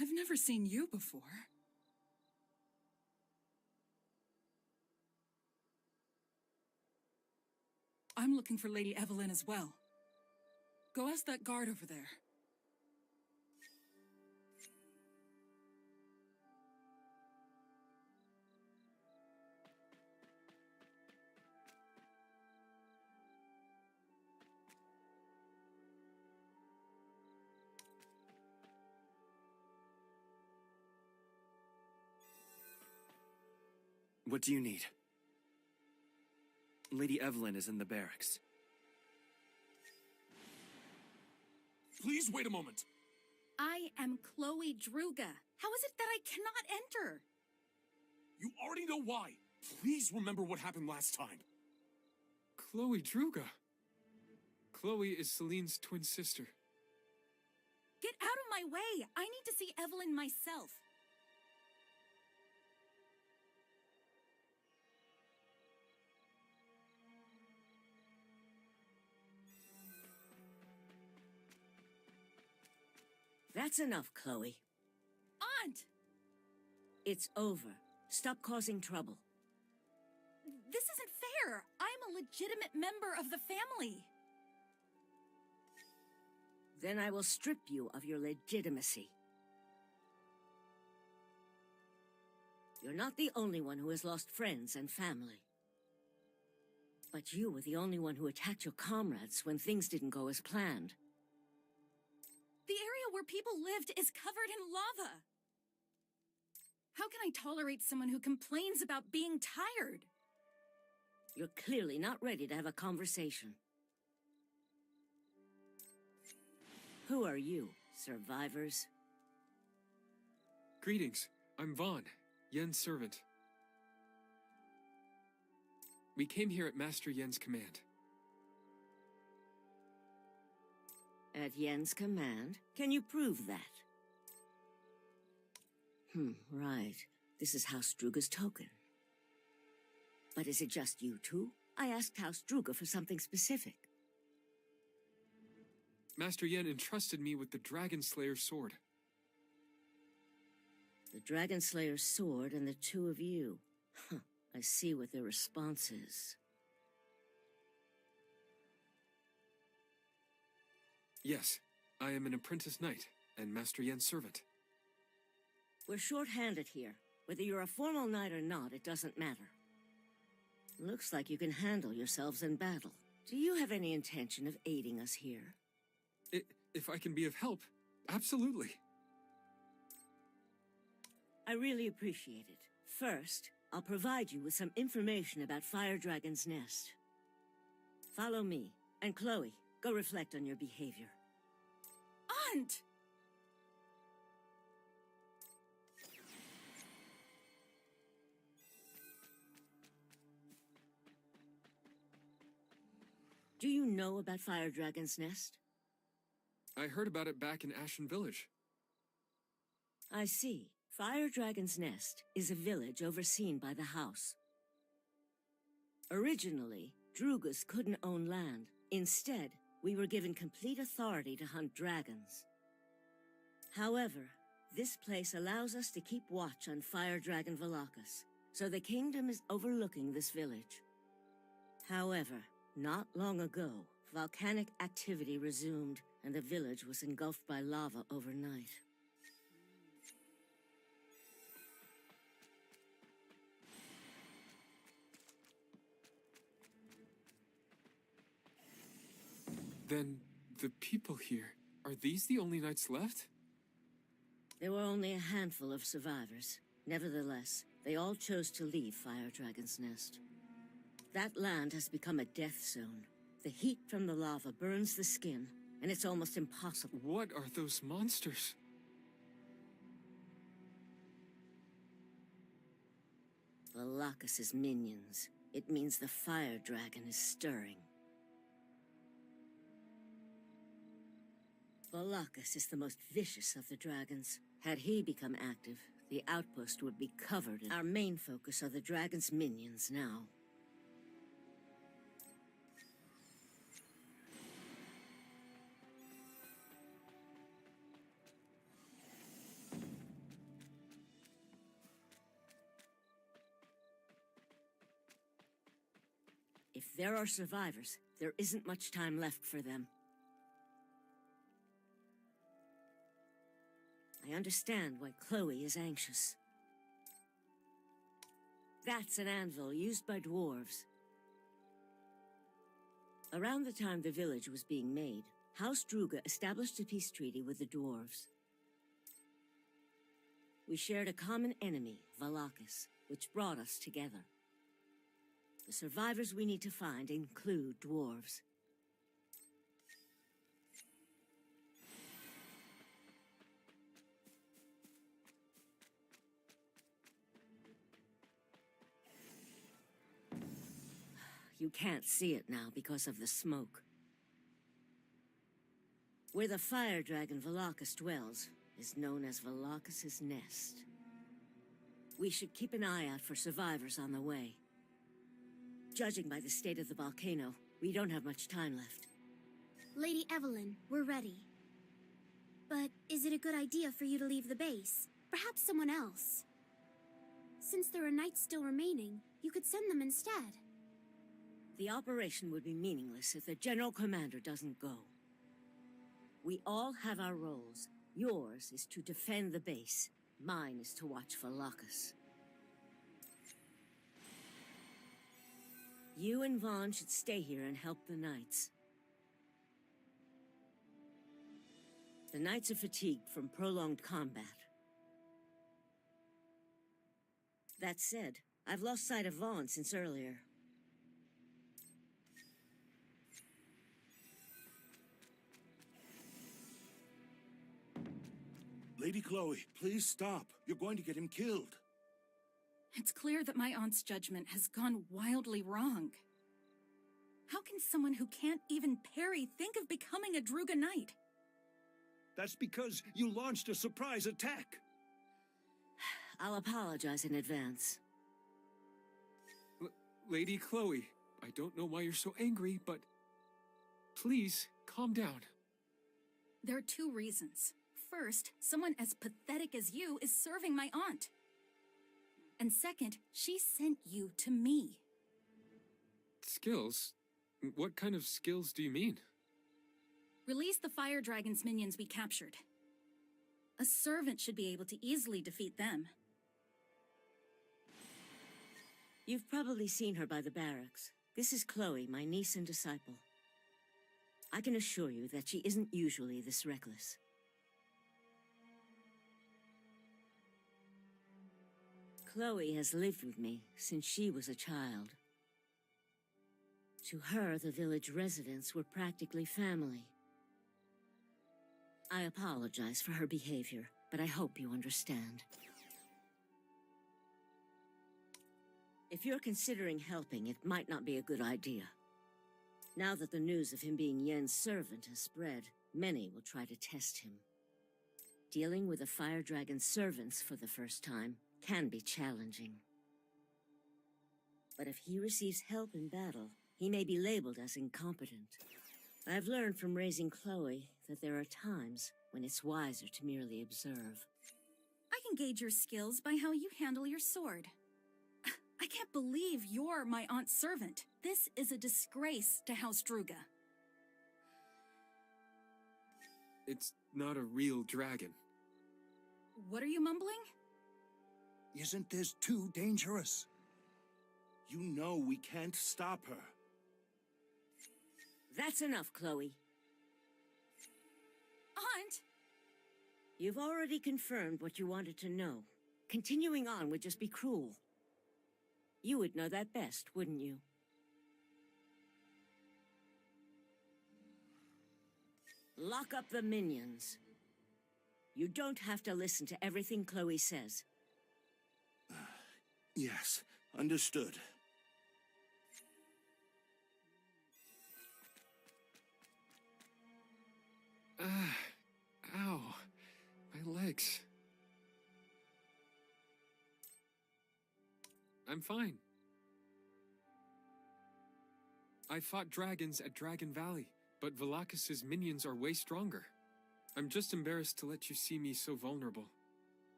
I've never seen you before. I'm looking for Lady Evelyn as well. Go ask that guard over there. What do you need? Lady Evelyn is in the barracks. Please wait a moment. I am Chloe Druga. How is it that I cannot enter? You already know why. Please remember what happened last time. Chloe Druga. Chloe is Celine's twin sister. Get out of my way! I need to see Evelyn myself. That's enough, Chloe. Aunt! It's over. Stop causing trouble. This isn't fair. I'm a legitimate member of the family. Then I will strip you of your legitimacy. You're not the only one who has lost friends and family. But you were the only one who attacked your comrades when things didn't go as planned. The area where people lived is covered in lava. How can I tolerate someone who complains about being tired? You're clearly not ready to have a conversation. Who are you, survivors? Greetings. I'm Vaughn, Yen's servant. We came here at Master Yen's command. At Yen's command? Can you prove that? Right. This is House Druga's token. But is it just you two? I asked House Druga for something specific. Master Yen entrusted me with the Dragon Slayer's sword. The Dragon Slayer's sword and the two of you. I see what their response is. Yes, I am an apprentice knight and Master Yen's servant. We're short-handed here. Whether you're a formal knight or not, it doesn't matter. Looks like you can handle yourselves in battle. Do you have any intention of aiding us here? If I can be of help, absolutely. I really appreciate it. First, I'll provide you with some information about Fire Dragon's Nest. Follow me, and Chloe, go reflect on your behavior. Aunt! Do you know about Fire Dragon's Nest? I heard about it back in Ashen Village. I see. Fire Dragon's Nest is a village overseen by the house. Originally, Drugas couldn't own land. Instead, we were given complete authority to hunt dragons. However, this place allows us to keep watch on Fire Dragon Valakas, so the kingdom is overlooking this village. However, not long ago, volcanic activity resumed, and the village was engulfed by lava overnight. Then, the people here, are these the only knights left? There were only a handful of survivors. Nevertheless, they all chose to leave Fire Dragon's Nest. That land has become a death zone. The heat from the lava burns the skin, and it's almost impossible. What are those monsters? Valakas' minions. It means the Fire Dragon is stirring. Valakas is the most vicious of the dragons. Had he become active, the outpost would be covered in... Our main focus are the dragon's minions now. If there are survivors, there isn't much time left for them. I understand why Chloe is anxious. That's an anvil used by dwarves. Around the time the village was being made, House Druga established a peace treaty with the dwarves. We shared a common enemy, Valakas, which brought us together. The survivors we need to find include dwarves. You can't see it now because of the smoke. Where the fire dragon Valakas dwells is known as Valakas' Nest. We should keep an eye out for survivors on the way. Judging by the state of the volcano, we don't have much time left. Lady Evelyn, we're ready. But is it a good idea for you to leave the base? Perhaps someone else. Since there are knights still remaining, you could send them instead. The operation would be meaningless if the General Commander doesn't go. We all have our roles. Yours is to defend the base. Mine is to watch Valakas. You and Vaughn should stay here and help the knights. The knights are fatigued from prolonged combat. That said, I've lost sight of Vaughn since earlier. Lady Chloe, please stop. You're going to get him killed. It's clear that my aunt's judgment has gone wildly wrong. How can someone who can't even parry think of becoming a Druga Knight? That's because you launched a surprise attack. I'll apologize in advance. Lady Chloe, I don't know why you're so angry, but please, calm down. There are two reasons. First, someone as pathetic as you is serving my aunt. And second, she sent you to me. Skills? What kind of skills do you mean? Release the fire dragon's minions we captured. A servant should be able to easily defeat them. You've probably seen her by the barracks. This is Chloe, my niece and disciple. I can assure you that she isn't usually this reckless. Chloe has lived with me since she was a child. To her, the village residents were practically family. I apologize for her behavior, but I hope you understand. If you're considering helping, it might not be a good idea. Now that the news of him being Yen's servant has spread, many will try to test him. Dealing with a fire dragon's servants for the first time can be challenging. But if he receives help in battle, he may be labeled as incompetent. I've learned from raising Chloe that there are times when it's wiser to merely observe. I can gauge your skills by how you handle your sword. I can't believe you're my aunt's servant. This is a disgrace to House Druga. It's not a real dragon. What are you mumbling? Isn't this too dangerous? You know we can't stop her. That's enough, Chloe. Aunt! You've already confirmed what you wanted to know. Continuing on would just be cruel. You would know that best, wouldn't you? Lock up the minions. You don't have to listen to everything Chloe says. Yes, understood. Ow. My legs. I'm fine. I fought dragons at Dragon Valley, but Valakas' minions are way stronger. I'm just embarrassed to let you see me so vulnerable.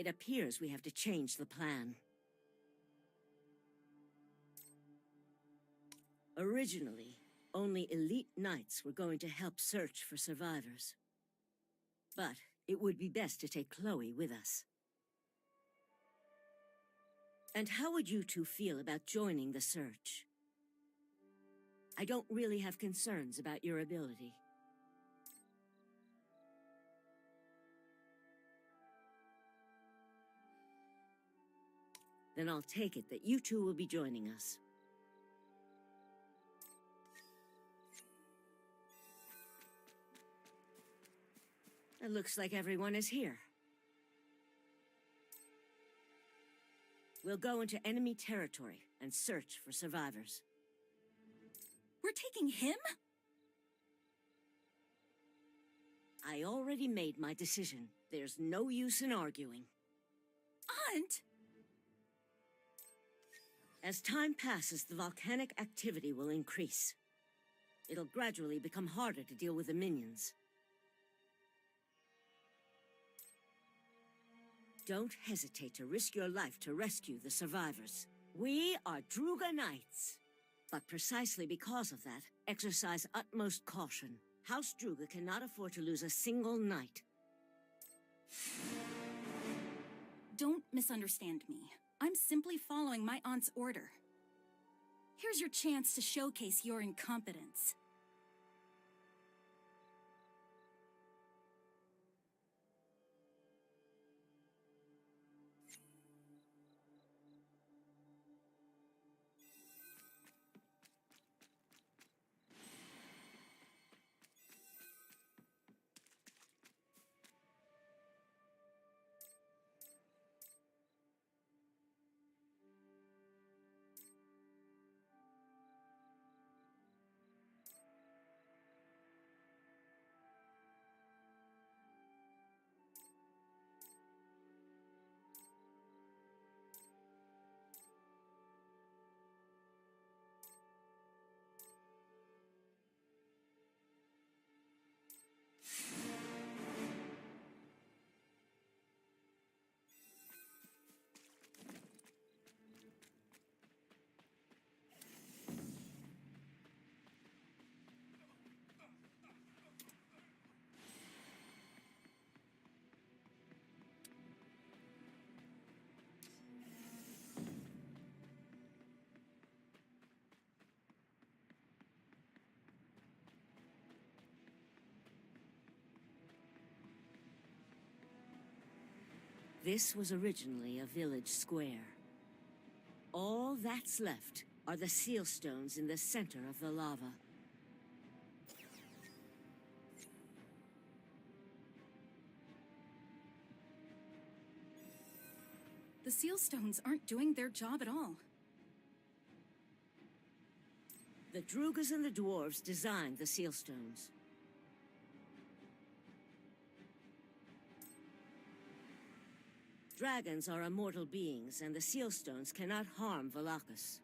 It appears we have to change the plan. Originally, only elite knights were going to help search for survivors. But it would be best to take Chloe with us. And how would you two feel about joining the search? I don't really have concerns about your ability. Then I'll take it that you two will be joining us. It looks like everyone is here. We'll go into enemy territory and search for survivors. We're taking him? I already made my decision. There's no use in arguing. Aunt! As time passes, the volcanic activity will increase. It'll gradually become harder to deal with the minions. Don't hesitate to risk your life to rescue the survivors. We are Druga Knights. But precisely because of that, exercise utmost caution. House Druga cannot afford to lose a single knight. Don't misunderstand me. I'm simply following my aunt's order. Here's your chance to showcase your incompetence. This was originally a village square. All that's left are the seal stones in the center of the lava. The seal stones aren't doing their job at all. The Drugas and the dwarves designed the seal stones. Dragons are immortal beings, and the seal stones cannot harm Valakas.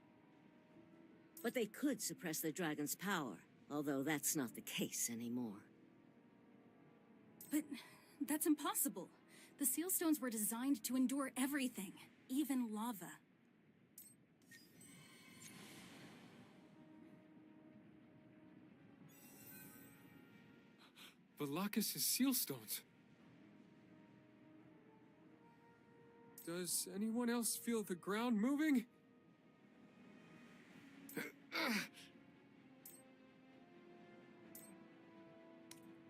But they could suppress the dragon's power, although that's not the case anymore. But that's impossible. The seal stones were designed to endure everything, even lava. Valakas' seal stones. Does anyone else feel the ground moving?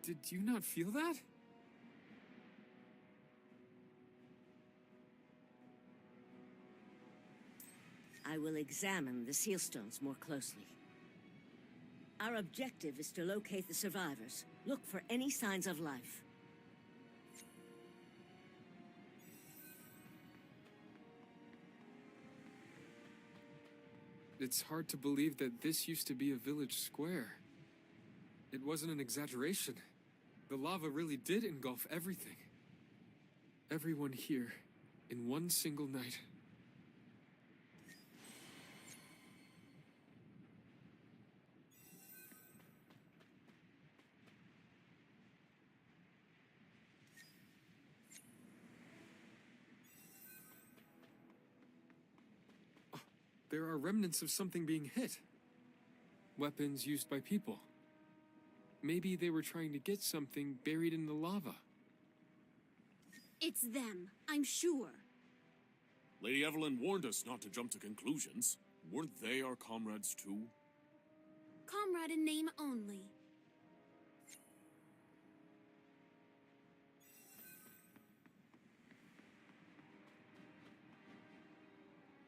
Did you not feel that? I will examine the seal stones more closely. Our objective is to locate the survivors. Look for any signs of life. It's hard to believe that this used to be a village square. It wasn't an exaggeration. The lava really did engulf everything. Everyone here, in one single night. There are remnants of something being hit. Weapons used by people. Maybe they were trying to get something buried in the lava. It's them, I'm sure. Lady Evelyn warned us not to jump to conclusions. Weren't they our comrades too? Comrade in name only.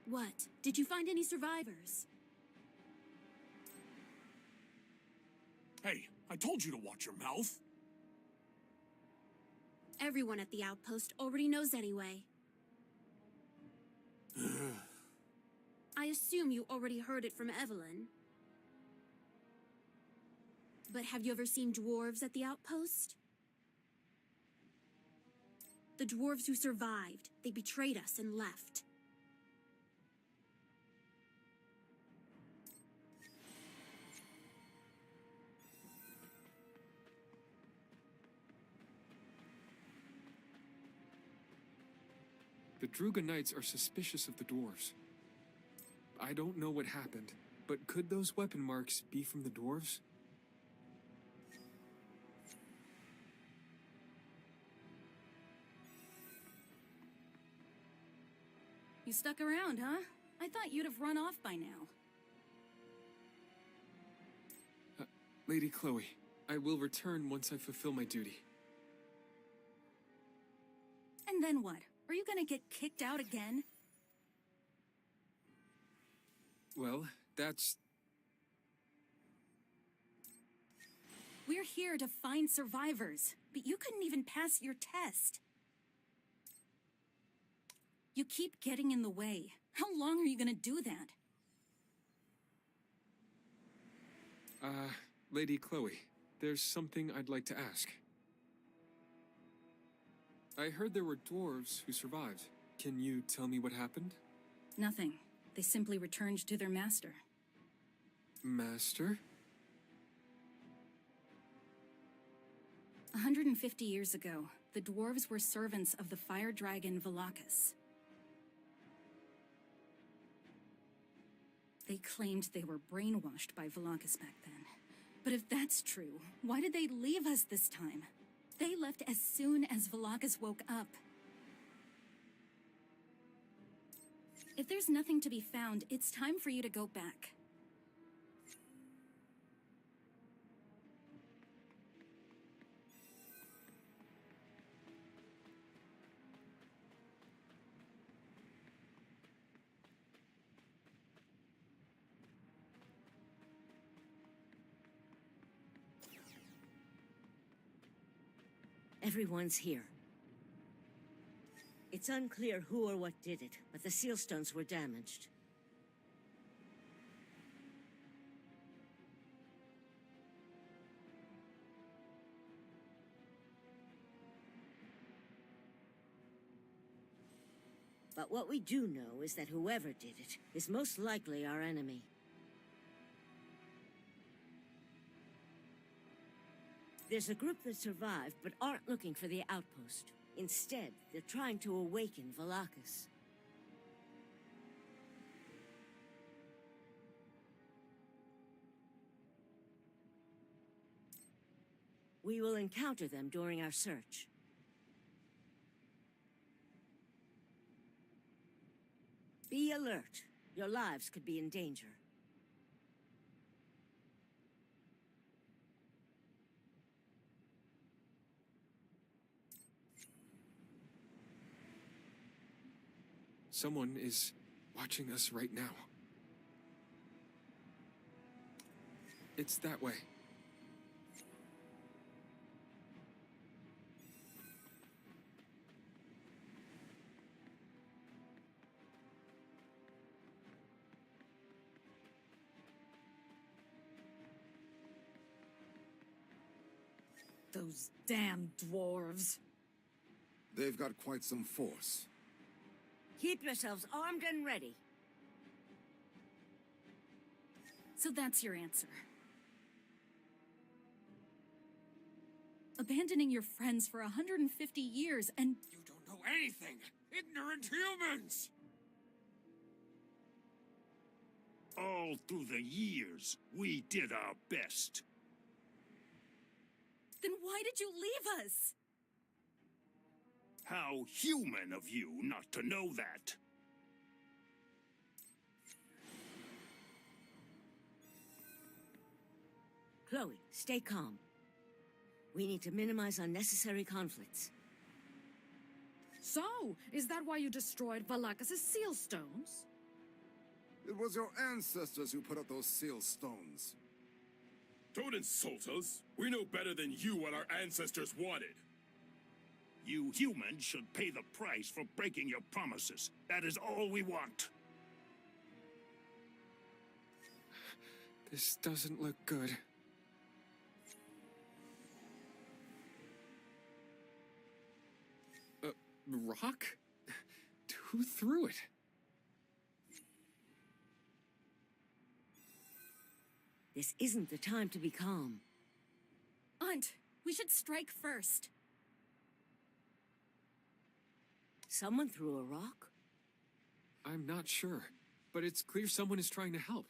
What? Did you find any survivors? Hey, I told you to watch your mouth. Everyone at the outpost already knows anyway. I assume you already heard it from Evelyn. But have you ever seen dwarves at the outpost? The dwarves who survived, they betrayed us and left. The Druga Knights are suspicious of the dwarves. I don't know what happened, but could those weapon marks be from the dwarves? You stuck around, huh? I thought you'd have run off by now. Lady Chloe, I will return once I fulfill my duty. And then what? Are you gonna get kicked out again? Well, that's... We're here to find survivors, but you couldn't even pass your test. You keep getting in the way. How long are you gonna do that? Lady Chloe, there's something I'd like to ask. I heard there were dwarves who survived. Can you tell me what happened? Nothing. They simply returned to their master. Master? 150 years ago, the dwarves were servants of the fire dragon Valakas. They claimed they were brainwashed by Valakas back then. But if that's true, why did they leave us this time? They left as soon as Valakas woke up. If there's nothing to be found, it's time for you to go back. Everyone's here. It's unclear who or what did it, but the seal stones were damaged. But what we do know is that whoever did it is most likely our enemy. There's a group that survived but aren't looking for the outpost. Instead, they're trying to awaken Valakas. We will encounter them during our search. Be alert. Your lives could be in danger. Someone is watching us right now. It's that way. Those damn dwarves. They've got quite some force. Keep yourselves armed and ready. So that's your answer. Abandoning your friends for 150 years and... You don't know anything! Ignorant humans! All through the years, we did our best. Then why did you leave us? How human of you not to know that. Chloe, stay calm. We need to minimize unnecessary conflicts. So, is that why you destroyed Valakas' seal stones? It was your ancestors who put up those seal stones. Don't insult us. We know better than you what our ancestors wanted. You humans should pay the price for breaking your promises. That is all we want. This doesn't look good. Rock? Who threw it? This isn't the time to be calm. Aunt, we should strike first. Someone threw a rock? I'm not sure, but it's clear someone is trying to help.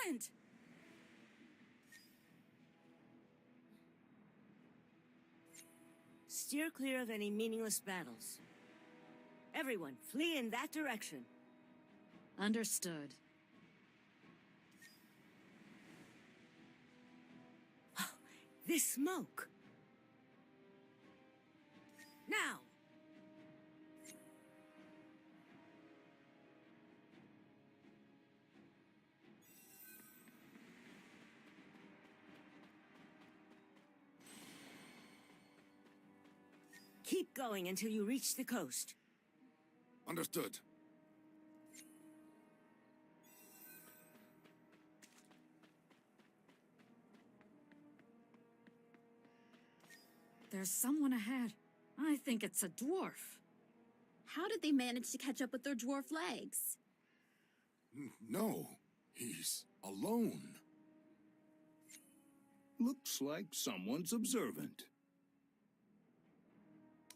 Aunt! Steer clear of any meaningless battles. Everyone, flee in that direction. Understood. This smoke! Now! Keep going until you reach the coast. Understood. There's someone ahead. I think it's a dwarf. How did they manage to catch up with their dwarf legs? No, he's alone. Looks like someone's observant.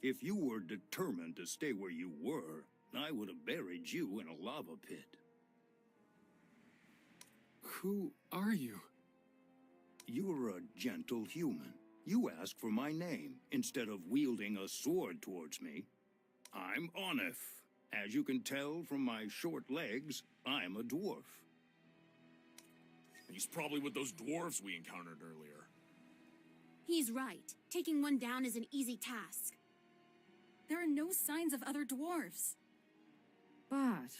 If you were determined to stay where you were, I would have buried you in a lava pit. Who are you? You're a gentle human. You ask for my name instead of wielding a sword towards me. I'm Onif. As you can tell from my short legs, I'm a dwarf. He's probably with those dwarves we encountered earlier. He's right. Taking one down is an easy task. There are no signs of other dwarves. But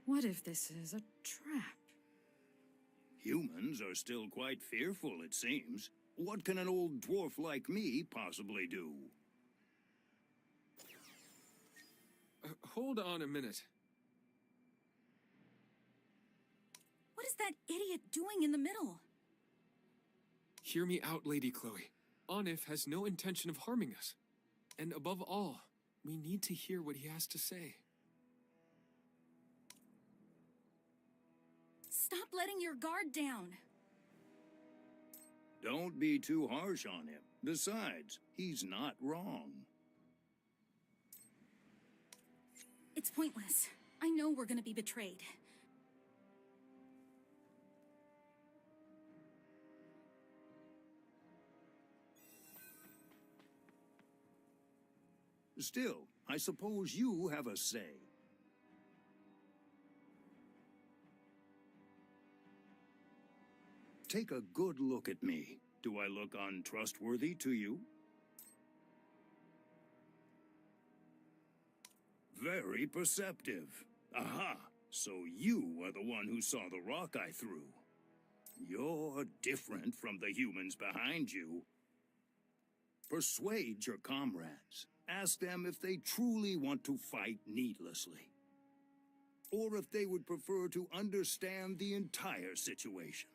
what if this is a trap? Humans are still quite fearful, it seems. What can an old dwarf like me possibly do? Hold on a minute. What is that idiot doing in the middle? Hear me out, Lady Chloe. Onif has no intention of harming us. And above all, we need to hear what he has to say. Stop letting your guard down. Don't be too harsh on him. Besides, he's not wrong. It's pointless. I know we're gonna be betrayed. Still, I suppose you have a say. Take a good look at me. Do I look untrustworthy to you? Very perceptive. Aha! So you are the one who saw the rock I threw. You're different from the humans behind you. Persuade your comrades. Ask them if they truly want to fight needlessly. Or if they would prefer to understand the entire situation.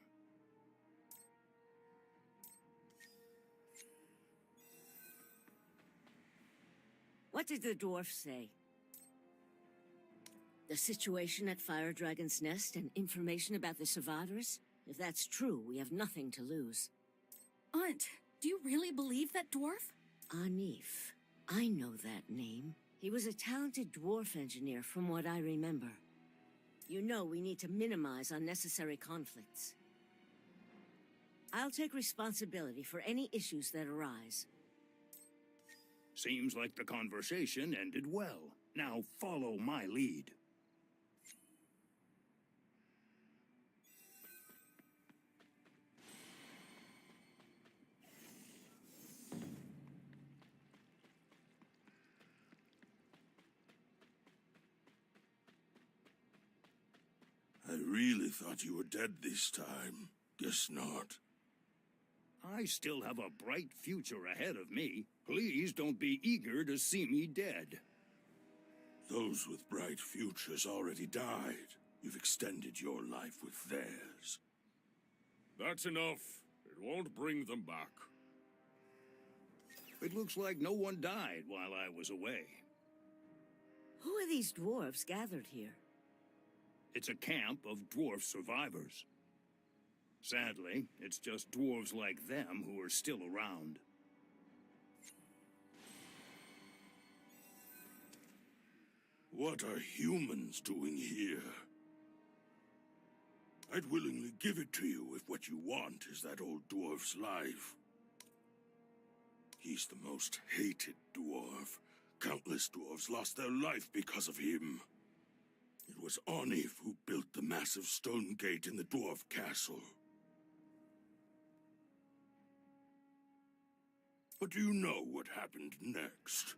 What did the dwarf say? The situation at Fire Dragon's Nest and information about the survivors? If that's true, we have nothing to lose. Aunt, do you really believe that dwarf? Anif. I know that name. He was a talented dwarf engineer from what I remember. You know we need to minimize unnecessary conflicts. I'll take responsibility for any issues that arise. Seems like the conversation ended well. Now follow my lead. I really thought you were dead this time. Guess not. I still have a bright future ahead of me. Please don't be eager to see me dead. Those with bright futures already died. You've extended your life with theirs. That's enough. It won't bring them back. It looks like no one died while I was away. Who are these dwarves gathered here? It's a camp of dwarf survivors. Sadly, it's just dwarves like them who are still around. What are humans doing here? I'd willingly give it to you if what you want is that old dwarf's life. He's the most hated dwarf. Countless dwarves lost their life because of him. It was Onif who built the massive stone gate in the dwarf castle. But do you know what happened next?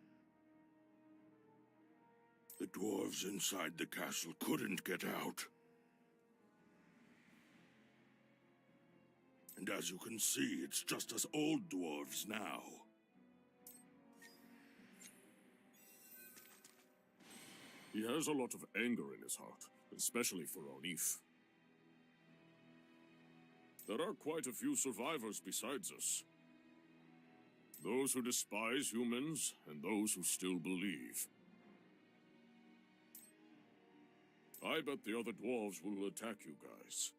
The dwarves inside the castle couldn't get out. And as you can see, it's just us old dwarves now. He has a lot of anger in his heart, especially for Onif. There are quite a few survivors besides us. Those who despise humans, and those who still believe. I bet the other dwarves will attack you guys.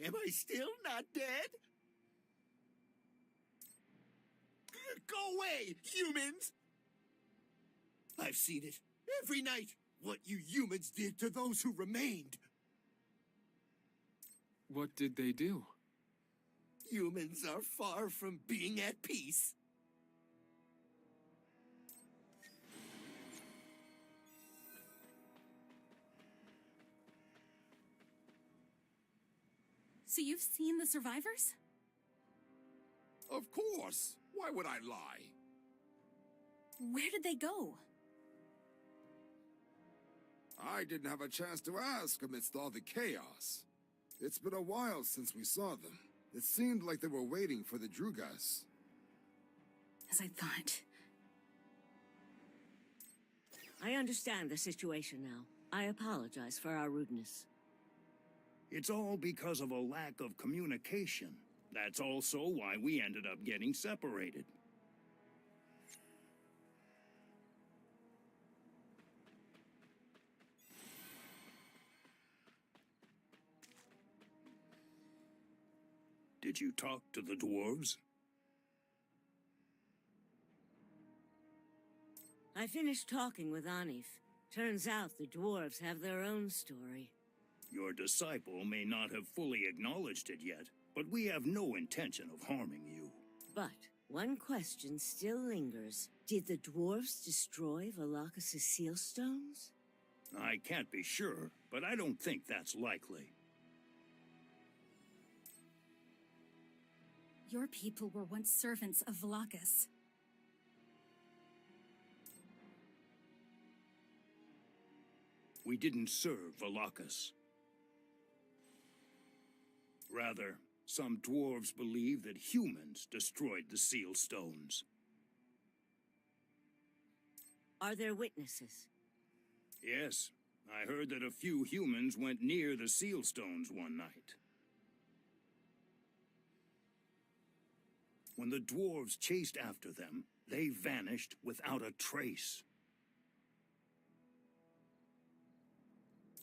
Am I still not dead? Go away, humans! I've seen it every night, what you humans did to those who remained. What did they do? Humans are far from being at peace. So you've seen the survivors? Of course. Why would I lie? Where did they go? I didn't have a chance to ask amidst all the chaos. It's been a while since we saw them. It seemed like they were waiting for the Drugas. As I thought. I understand the situation now. I apologize for our rudeness. It's all because of a lack of communication. That's also why we ended up getting separated. Did you talk to the dwarves? I finished talking with Onif. Turns out the dwarves have their own story. Your disciple may not have fully acknowledged it yet, but we have no intention of harming you. But one question still lingers. Did the dwarves destroy Valakas' seal stones? I can't be sure, but I don't think that's likely. Your people were once servants of Valakas. We didn't serve Valakas. Rather, some dwarves believe that humans destroyed the seal stones. Are there witnesses? Yes, I heard that a few humans went near the seal stones one night. When the dwarves chased after them, they vanished without a trace.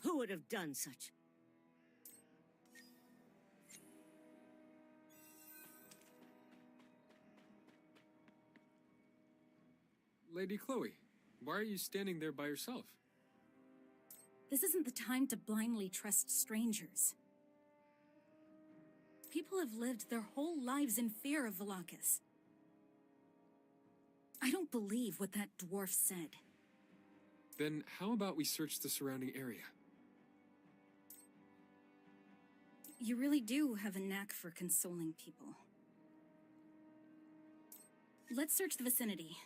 Who would have done such? Lady Chloe, why are you standing there by yourself? This isn't the time to blindly trust strangers. People have lived their whole lives in fear of Valakas. I don't believe what that dwarf said. Then how about we search the surrounding area? You really do have a knack for consoling people. Let's search the vicinity.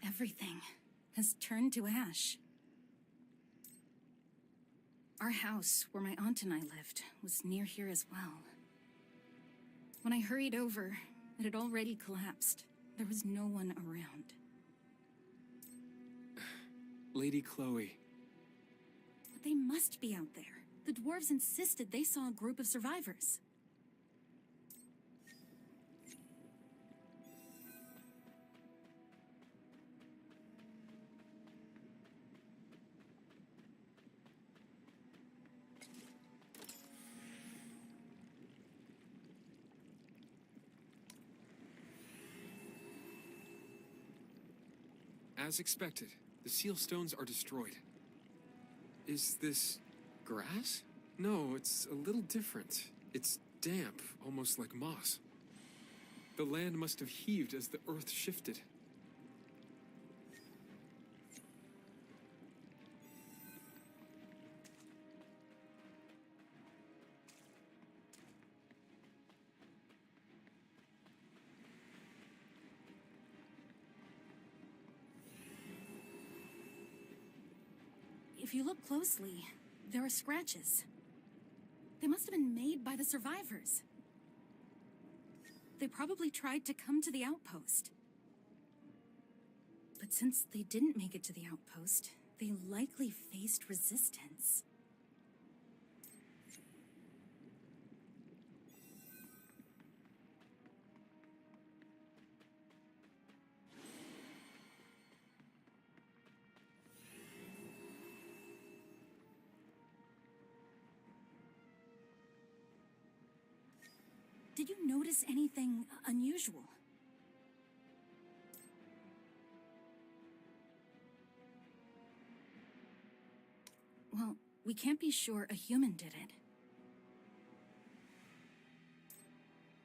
Everything has turned to ash. Our house, where my aunt and I lived, was near here as well. When I hurried over, it had already collapsed. There was no one around. Lady Chloe. But they must be out there. The dwarves insisted they saw a group of survivors. As expected, the seal stones are destroyed. Is this grass? No, it's a little different. It's damp, almost like moss. The land must have heaved as the earth shifted. If you look closely, there are scratches. They must have been made by the survivors. They probably tried to come to the outpost. But since they didn't make it to the outpost, they likely faced resistance. Did you notice anything unusual? Well, we can't be sure a human did it.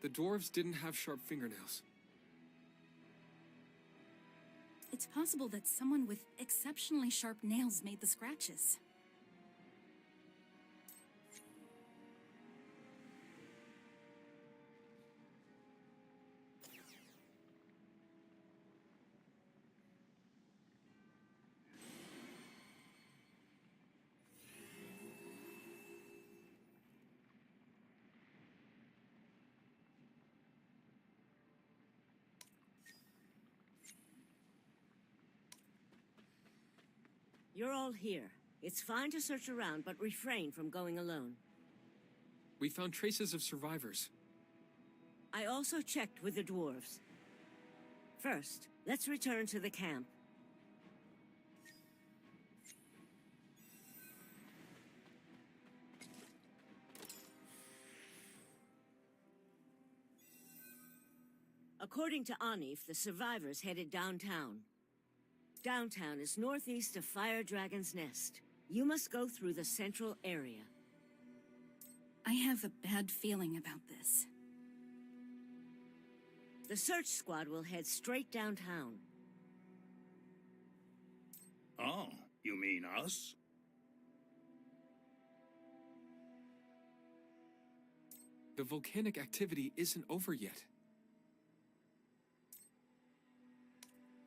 The dwarves didn't have sharp fingernails. It's possible that someone with exceptionally sharp nails made the scratches. You're all here. It's fine to search around, but refrain from going alone. We found traces of survivors. I also checked with the dwarves. First, let's return to the camp. According to Anif, the survivors headed downtown. Downtown is northeast of Fire Dragon's Nest. You must go through the central area. I have a bad feeling about this. The search squad will head straight downtown. Oh, you mean us? The volcanic activity isn't over yet.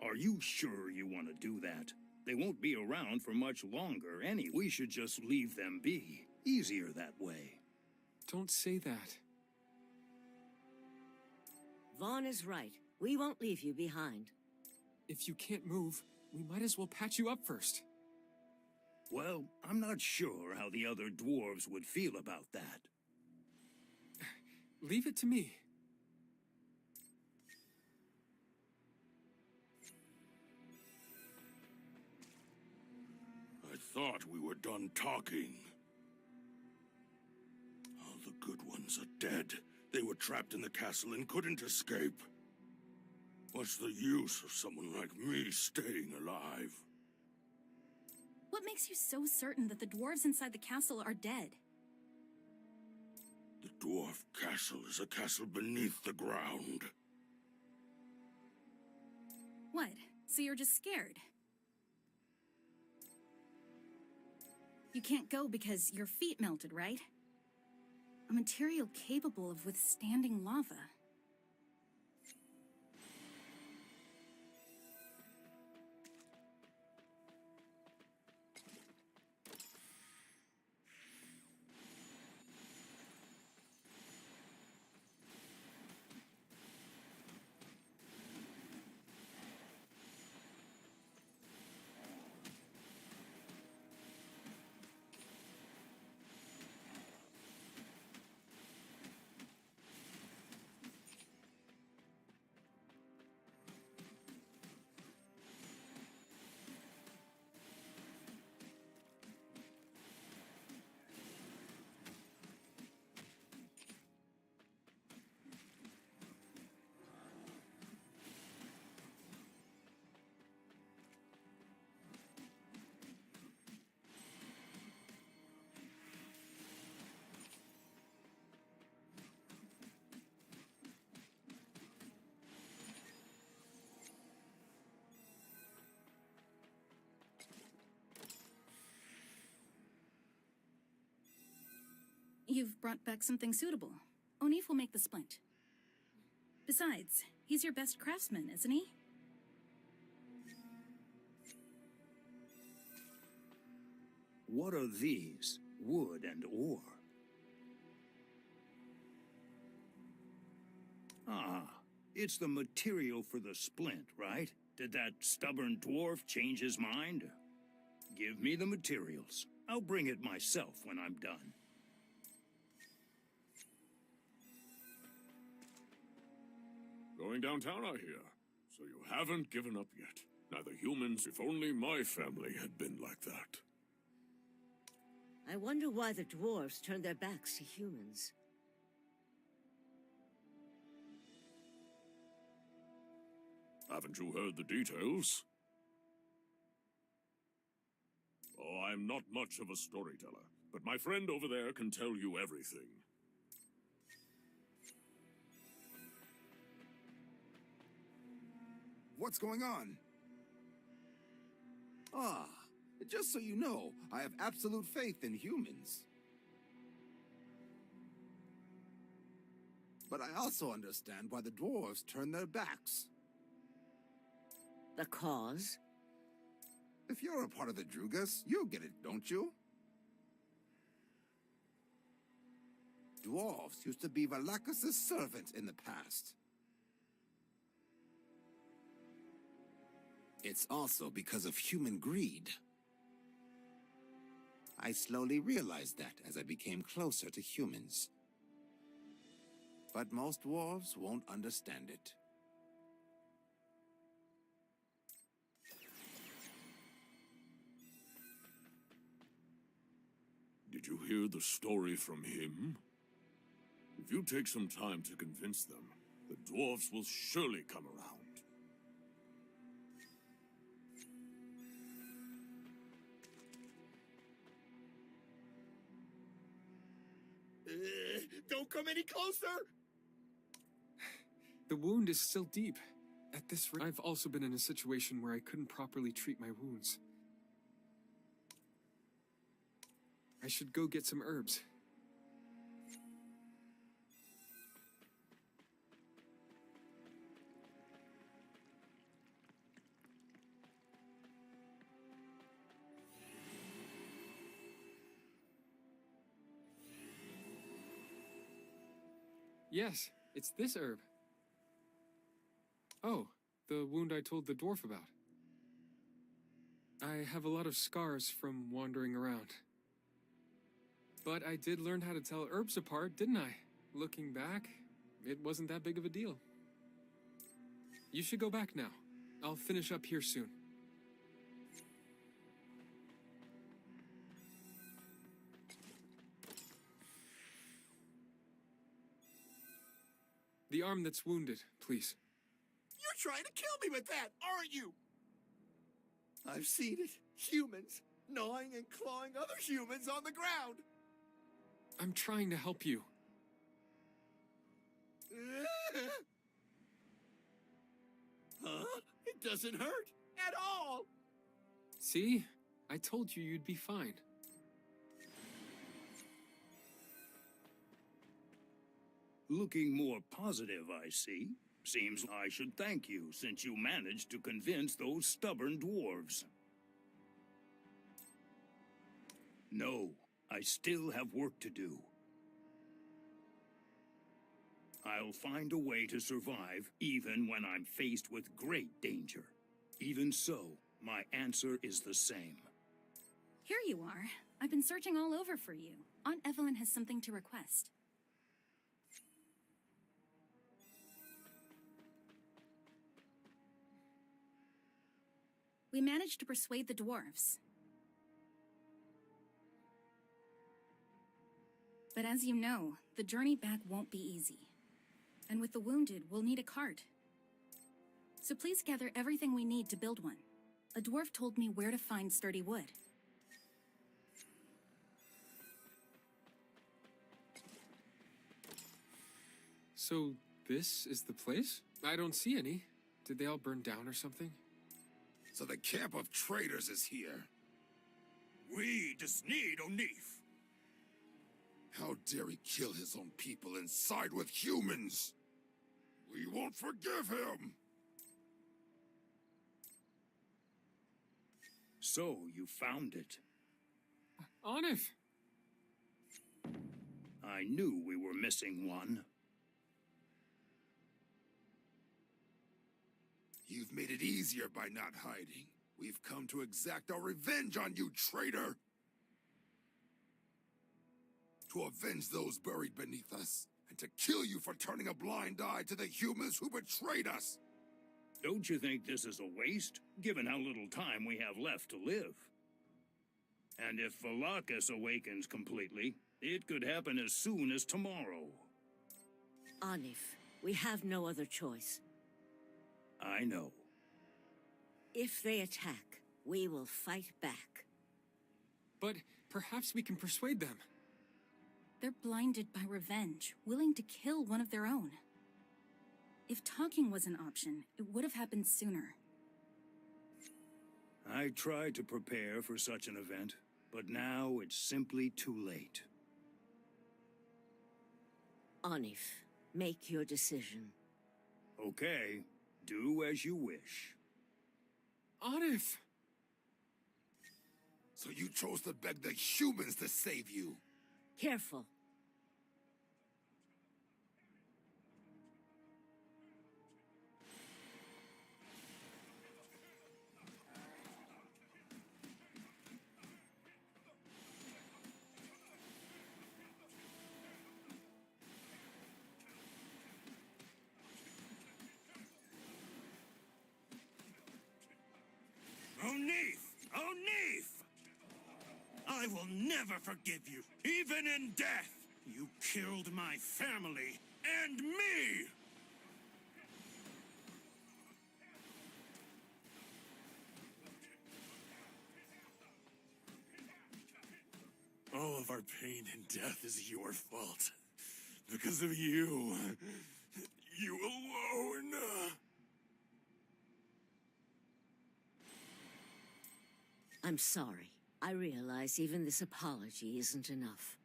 Are you sure you want to do that? They won't be around for much longer anyway. We should just leave them be. Easier that way. Don't say that. Vaughn is right. We won't leave you behind. If you can't move, we might as well patch you up first. Well, I'm not sure how the other dwarves would feel about that. Leave it to me. I thought we were done talking. All the good ones are dead. They were trapped in the castle and couldn't escape. What's the use of someone like me staying alive? What makes you so certain that the dwarves inside the castle are dead? The dwarf castle is a castle beneath the ground. What? So you're just scared? You can't go because your feet melted, right? A material capable of withstanding lava. You've brought back something suitable. O'Neif will make the splint. Besides, he's your best craftsman, isn't he? What are these? Wood and ore. Ah, it's the material for the splint, right? Did that stubborn dwarf change his mind? Give me the materials. I'll bring it myself when I'm done. Going downtown, I hear. So you haven't given up yet. Neither humans, if only my family had been like that. I wonder why the dwarves turned their backs to humans. Haven't you heard the details? Oh, I'm not much of a storyteller, but my friend over there can tell you everything. What's going on? Ah, just so you know, I have absolute faith in humans. But I also understand why the dwarves turn their backs. The cause? If you're a part of the Drugas, you get it, don't you? Dwarves used to be Valakas' servants in the past. It's also because of human greed. I slowly realized that as I became closer to humans. But most dwarves won't understand it. Did you hear the story from him? If you take some time to convince them, the dwarves will surely come around. Don't come any closer! The wound is still deep. At this rate, I've also been in a situation where I couldn't properly treat my wounds. I should go get some herbs. Yes, it's this herb. Oh, the wound I told the dwarf about. I have a lot of scars from wandering around. But I did learn how to tell herbs apart, didn't I? looking back, it wasn't that big of a deal. You should go back now. I'll finish up here soon. The arm that's wounded, please. You're trying to kill me with that, aren't you? I've seen it. Humans gnawing and clawing other humans on the ground. I'm trying to help you. Huh? It doesn't hurt at all. See? I told you you'd be fine. Looking more positive, I see. Seems I should thank you, since you managed to convince those stubborn dwarves. No, I still have work to do. I'll find a way to survive, even when I'm faced with great danger. Even so, my answer is the same. Here you are. I've been searching all over for you. Aunt Evelyn has something to request. We managed to persuade the dwarves. But as you know, the journey back won't be easy. And with the wounded, we'll need a cart. So please gather everything we need to build one. A dwarf told me where to find sturdy wood. So, this is the place? I don't see any. Did they all burn down or something? So the camp of traitors is here. We just need Onif. How dare he kill his own people and side with humans? We won't forgive him! So, you found it. Onif! I knew we were missing one. You've made it easier by not hiding. We've come to exact our revenge on you, traitor! To avenge those buried beneath us, and to kill you for turning a blind eye to the humans who betrayed us! Don't you think this is a waste, given how little time we have left to live? And if Valakas awakens completely, it could happen as soon as tomorrow. Anif, we have no other choice. I know. If they attack, we will fight back. But perhaps we can persuade them. They're blinded by revenge, willing to kill one of their own. If talking was an option, it would have happened sooner. I tried to prepare for such an event, but now it's simply too late. Anif, make your decision. Okay, do as you wish. Anif! So you chose to beg the humans to save you? Careful. Onif! Onif! I will never forgive you, even in death! You killed my family and me! All of our pain and death is your fault. Because of you. You alone. I'm sorry. I realize even this apology isn't enough.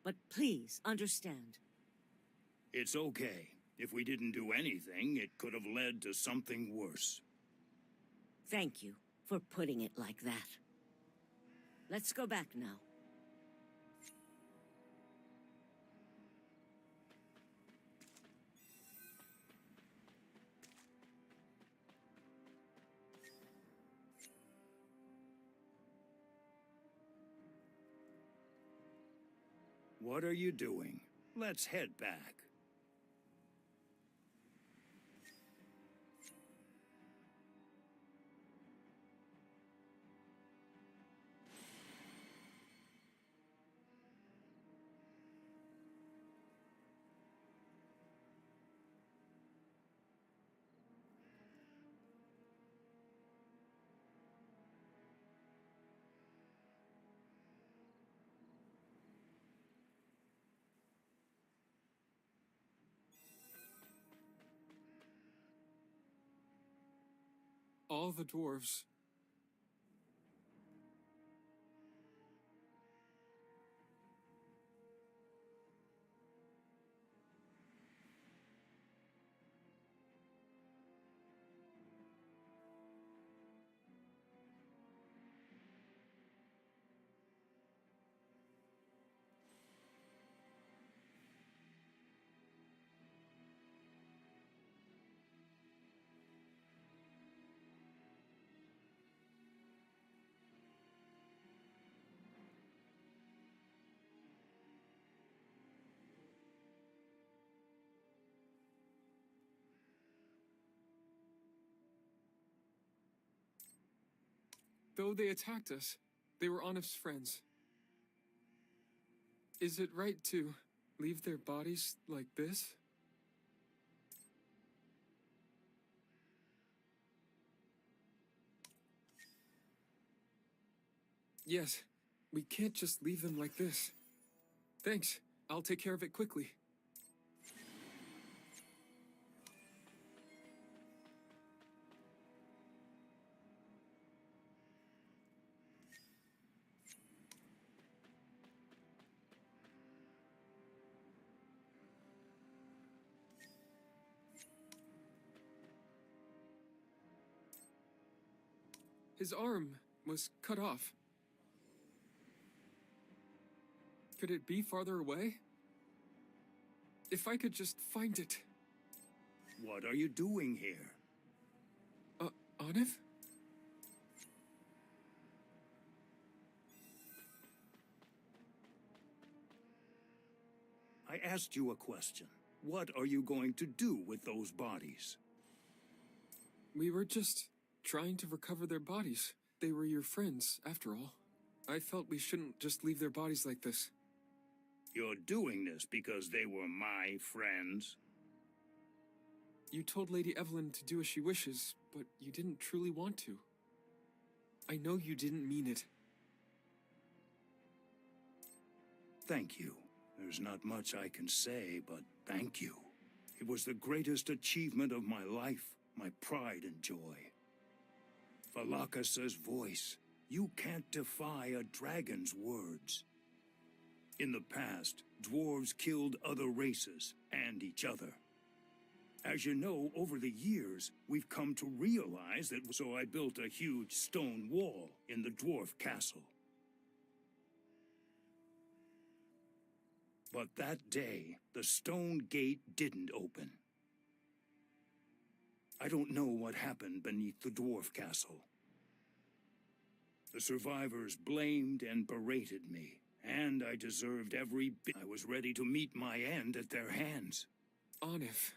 But please, understand. It's okay. If we didn't do anything, it could have led to something worse. Thank you for putting it like that. Let's go back now. What are you doing? Let's head back. All the dwarves. Though they attacked us, they were Anif's friends. Is it right to leave their bodies like this? Yes, we can't just leave them like this. Thanks, I'll take care of it quickly. His arm was cut off. Could it be farther away? If I could just find it. What are you doing here? Anif? I asked you a question. What are you going to do with those bodies? We were just trying to recover their bodies. They were your friends, after all. I felt we shouldn't just leave their bodies like this. You're doing this because they were my friends? You told Lady Evelyn to do as she wishes, but you didn't truly want to. I know you didn't mean it. Thank you. There's not much I can say, but thank you. It was the greatest achievement of my life, my pride and joy. Valakas' voice. You can't defy a dragon's words. In the past, dwarves killed other races and each other. As you know, over the years, we've come to realize that, so I built a huge stone wall in the dwarf castle. But that day, the stone gate didn't open. I don't know what happened beneath the dwarf castle. The survivors blamed and berated me, and I deserved every bit. I was ready to meet my end at their hands. Anif.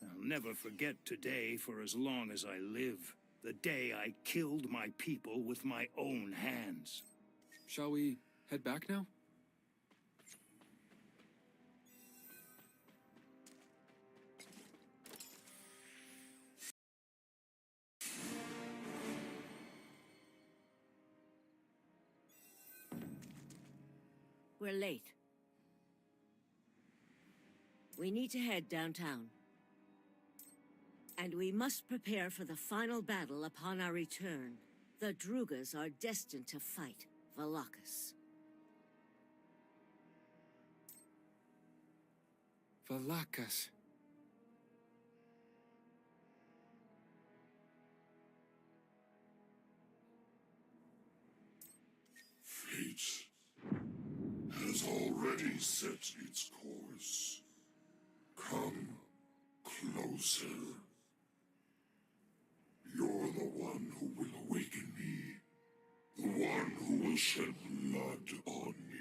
I'll never forget today for as long as I live. The day I killed my people with my own hands. Shall we head back now? We're late. We need to head downtown. And we must prepare for the final battle upon our return. The Drugas are destined to fight Valakas. Valakas. Fate has already set its course. Come closer. You're the one who will awaken me. The one who will shed blood on me.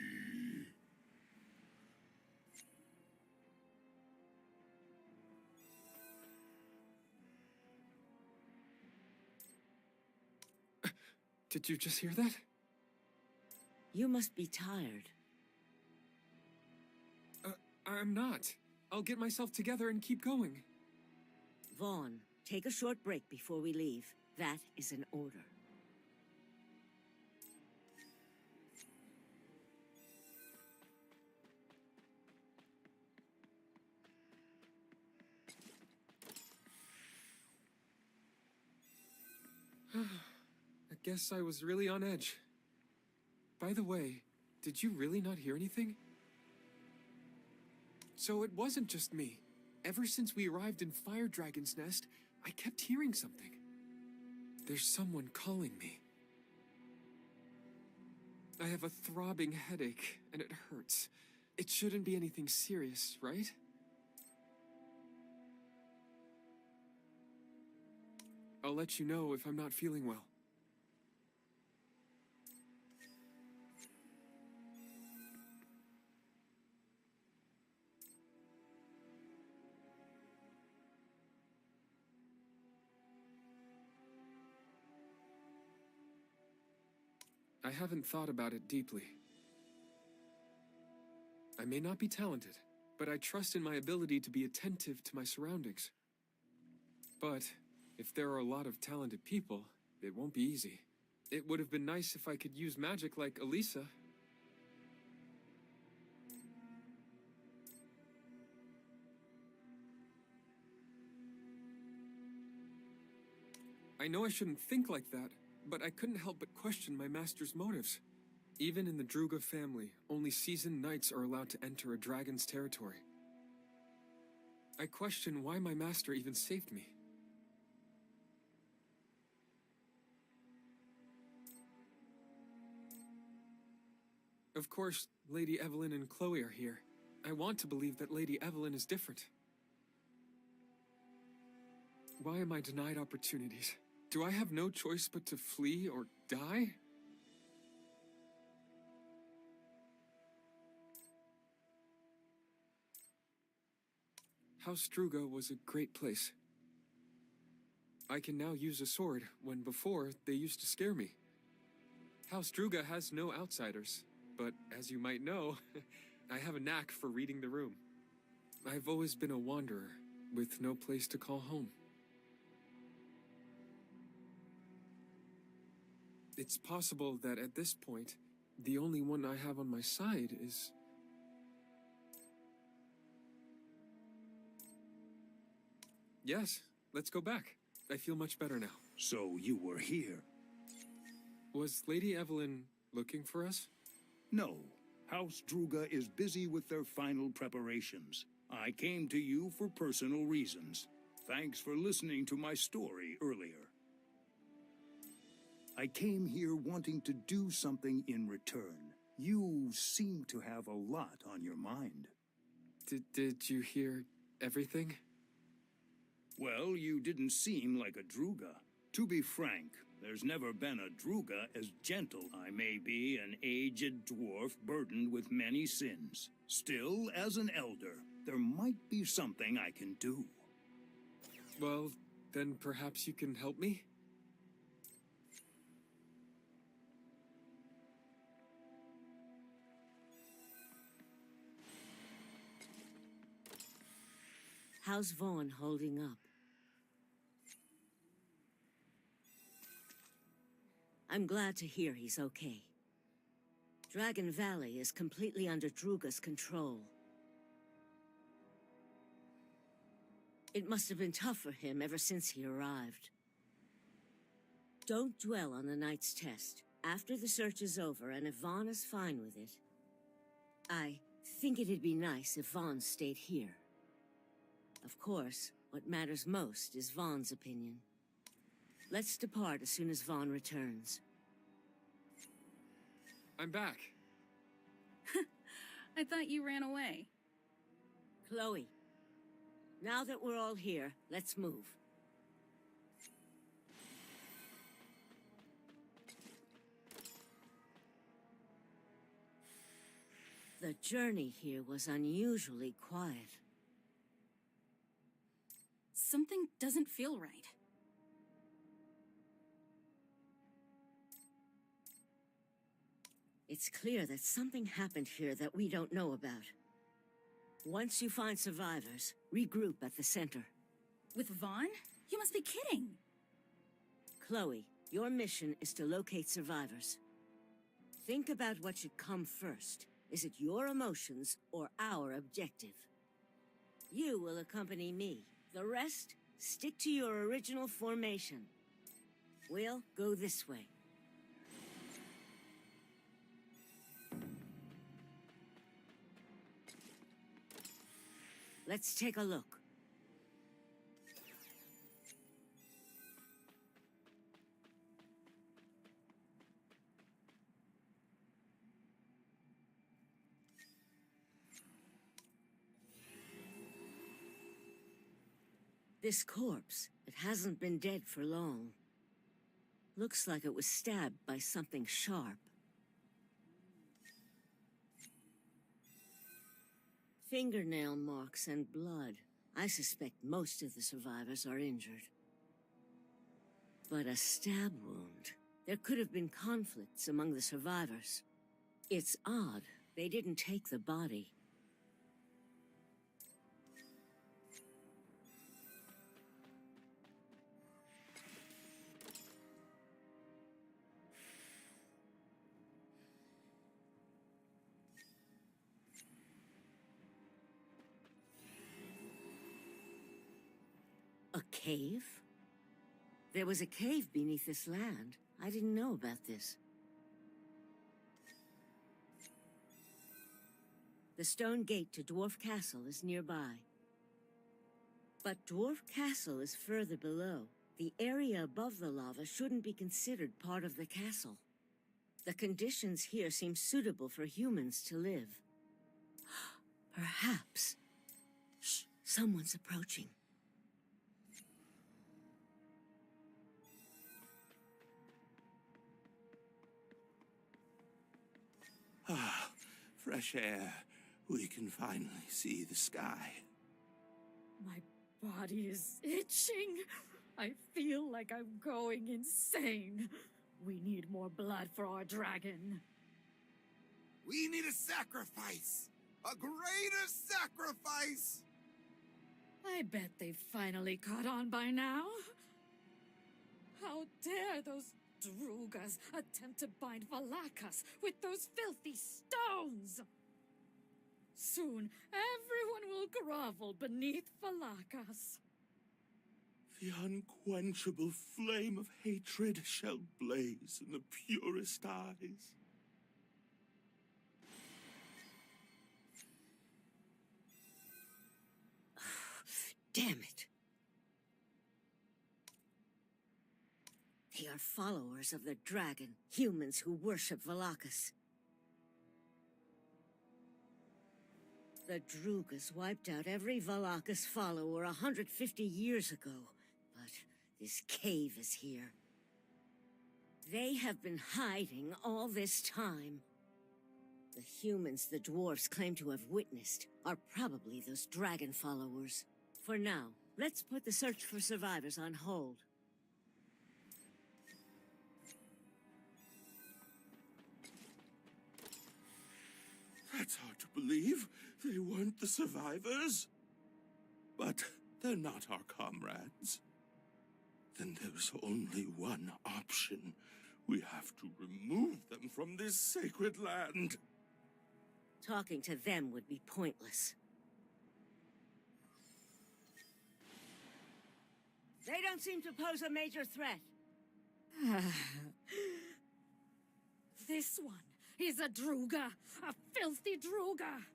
Did you just hear that? You must be tired. I'm not. I'll get myself together and keep going. Vaughn, take a short break before we leave. That is an order. I guess I was really on edge. By the way, did you really not hear anything? So it wasn't just me. Ever since we arrived in Fire Dragon's Nest, I kept hearing something. There's someone calling me. I have a throbbing headache, and it hurts. It shouldn't be anything serious, right? I'll let you know if I'm not feeling well. I haven't thought about it deeply. I may not be talented, but I trust in my ability to be attentive to my surroundings. But if there are a lot of talented people, it won't be easy. It would have been nice if I could use magic like Elisa. I know I shouldn't think like that, but I couldn't help but question my master's motives. Even in the Druga family, only seasoned knights are allowed to enter a dragon's territory. I question why my master even saved me. Of course, Lady Evelyn and Chloe are here. I want to believe that Lady Evelyn is different. Why am I denied opportunities? Do I have no choice but to flee or die? House Druga was a great place. I can now use a sword, when before they used to scare me. House Druga has no outsiders, but as you might know, I have a knack for reading the room. I've always been a wanderer, with no place to call home. It's possible that at this point, the only one I have on my side is... Yes, let's go back. I feel much better now. So you were here? Was Lady Evelyn looking for us? No. House Druga is busy with their final preparations. I came to you for personal reasons. Thanks for listening to my story earlier. I came here wanting to do something in return. You seem to have a lot on your mind. Did you hear everything? Well, you didn't seem like a Druga. To be frank, there's never been a Druga as gentle. I may be an aged dwarf burdened with many sins. Still, as an elder, there might be something I can do. Well, then perhaps you can help me? How's Vaughn holding up? I'm glad to hear he's okay. Dragon Valley is completely under Druga's control. It must have been tough for him ever since he arrived. Don't dwell on the Knight's test. After the search is over and if Vaughn is fine with it, I think it'd be nice if Vaughn stayed here. Of course, what matters most is Vaughn's opinion. Let's depart as soon as Vaughn returns. I'm back. I thought you ran away. Chloe, now that we're all here, let's move. The journey here was unusually quiet. Something doesn't feel right. It's clear that something happened here that we don't know about. Once you find survivors, regroup at the center. With Vaughn? You must be kidding! Chloe, your mission is to locate survivors. Think about what should come first. Is it your emotions or our objective? You will accompany me. The rest, stick to your original formation. We'll go this way. Let's take a look. This corpse, it hasn't been dead for long. Looks like it was stabbed by something sharp. Fingernail marks and blood. I suspect most of the survivors are injured. But a stab wound. There could have been conflicts among the survivors. It's odd they didn't take the body. A cave? There was a cave beneath this land. I didn't know about this. The stone gate to Dwarf Castle is nearby. But Dwarf Castle is further below. The area above the lava shouldn't be considered part of the castle. The conditions here seem suitable for humans to live. Perhaps. Shh, someone's approaching. Ah, fresh air. We can finally see the sky. My body is itching. I feel like I'm going insane. We need more blood for our dragon. We need a sacrifice! A greater sacrifice! I bet they've finally caught on by now. How dare those Drugas attempt to bind Valakas with those filthy stones! Soon, everyone will grovel beneath Valakas. The unquenchable flame of hatred shall blaze in the purest eyes. Damn it! They are followers of the dragon, humans who worship Valakas. The Drugas wiped out every Valakas follower 150 years ago, but this cave is here. They have been hiding all this time. The humans the dwarves claim to have witnessed are probably those dragon followers. For now, let's put the search for survivors on hold. That's hard to believe. They weren't the survivors. But they're not our comrades. Then there's only one option. We have to remove them from this sacred land. Talking to them would be pointless. They don't seem to pose a major threat. This one is a Druga, a filthy Druga.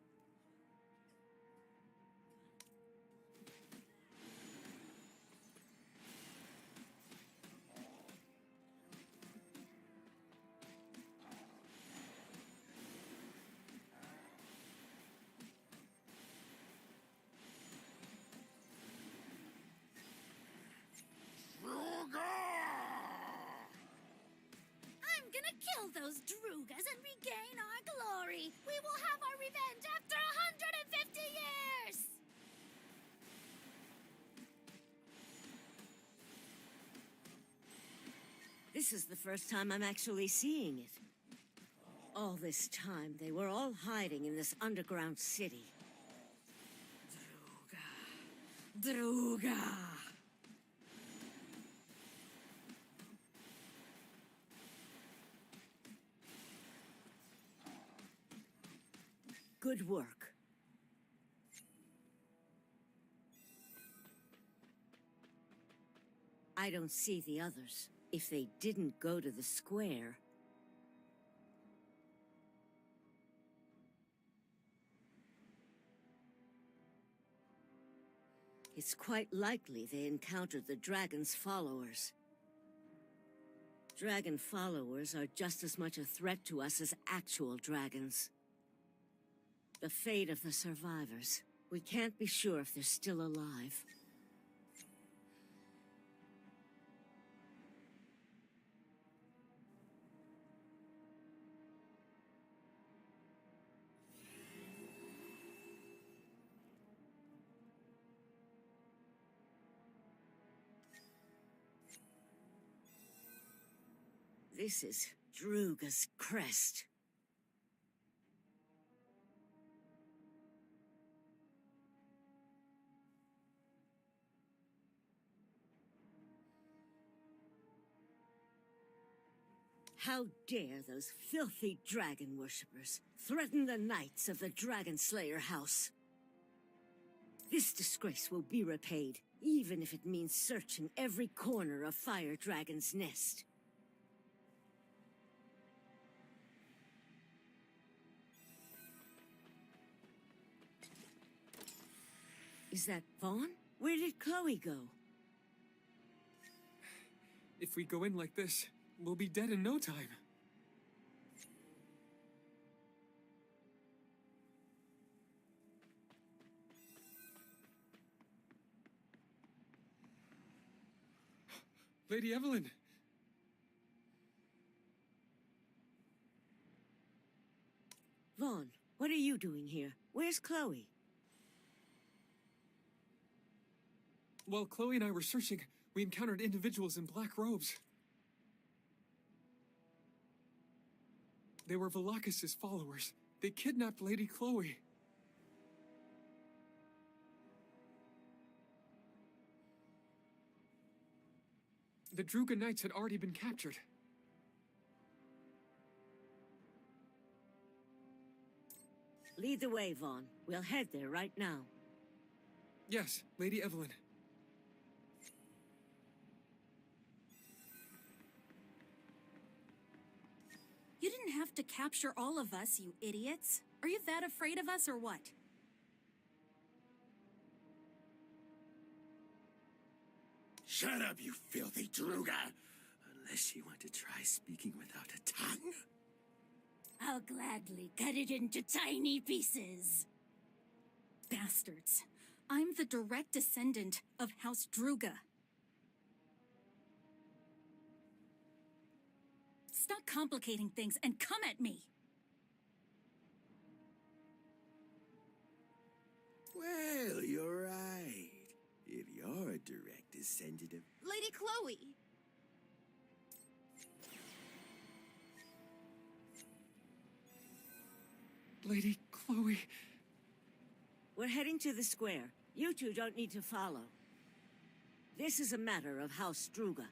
I'm gonna kill those Drugas and regain our glory. We will have our revenge after 150 years! This is the first time I'm actually seeing it. All this time, they were all hiding in this underground city. Druga! Good work. I don't see the others. If they didn't go to the square... It's quite likely they encountered the dragon's followers. Dragon followers are just as much a threat to us as actual dragons. The fate of the survivors. We can't be sure if they're still alive. This is Druga's crest. How dare those filthy dragon worshippers threaten the knights of the Dragon Slayer house? This disgrace will be repaid, even if it means searching every corner of Fire Dragon's nest. Is that Vaughn? Where did Chloe go? If we go in like this, we'll be dead in no time. Lady Evelyn! Vaughn, what are you doing here? Where's Chloe? While Chloe and I were searching, we encountered individuals in black robes. They were Valakas' followers. They kidnapped Lady Chloe. The Druga Knights had already been captured. Lead the way, Vaughn. We'll head there right now. Yes, Lady Evelyn. You didn't have to capture all of us, you idiots. Are you that afraid of us or what? Shut up, you filthy Druga! Unless you want to try speaking without a tongue. I'll gladly cut it into tiny pieces. Bastards. I'm the direct descendant of House Druga. Stop complicating things and come at me! Well, you're right. If you're a direct descendant of... Lady Chloe! Lady Chloe... We're heading to the square. You two don't need to follow. This is a matter of House Druga.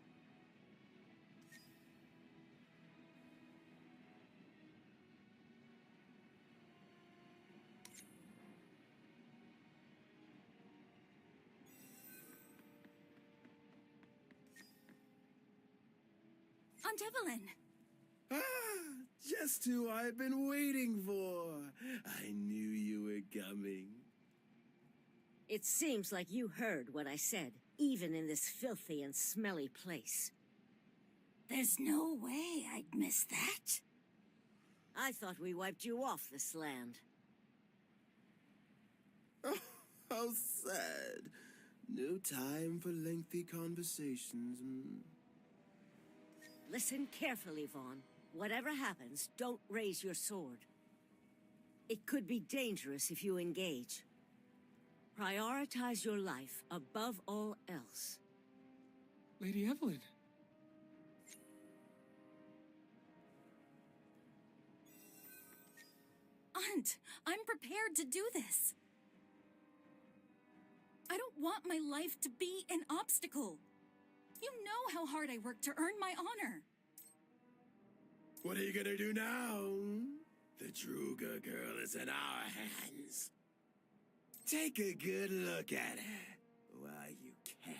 Aunt Evelyn! Ah, just who I've been waiting for. I knew you were coming. It seems like you heard what I said, even in this filthy and smelly place. There's no way I'd miss that. I thought we wiped you off this land. Oh, how sad. No time for lengthy conversations. Listen carefully, Vaughn. Whatever happens, don't raise your sword. It could be dangerous if you engage. Prioritize your life above all else. Lady Evelyn. Aunt, I'm prepared to do this. I don't want my life to be an obstacle. You know how hard I worked to earn my honor. What are you gonna do now? The Druga girl is in our hands. Take a good look at her while you can.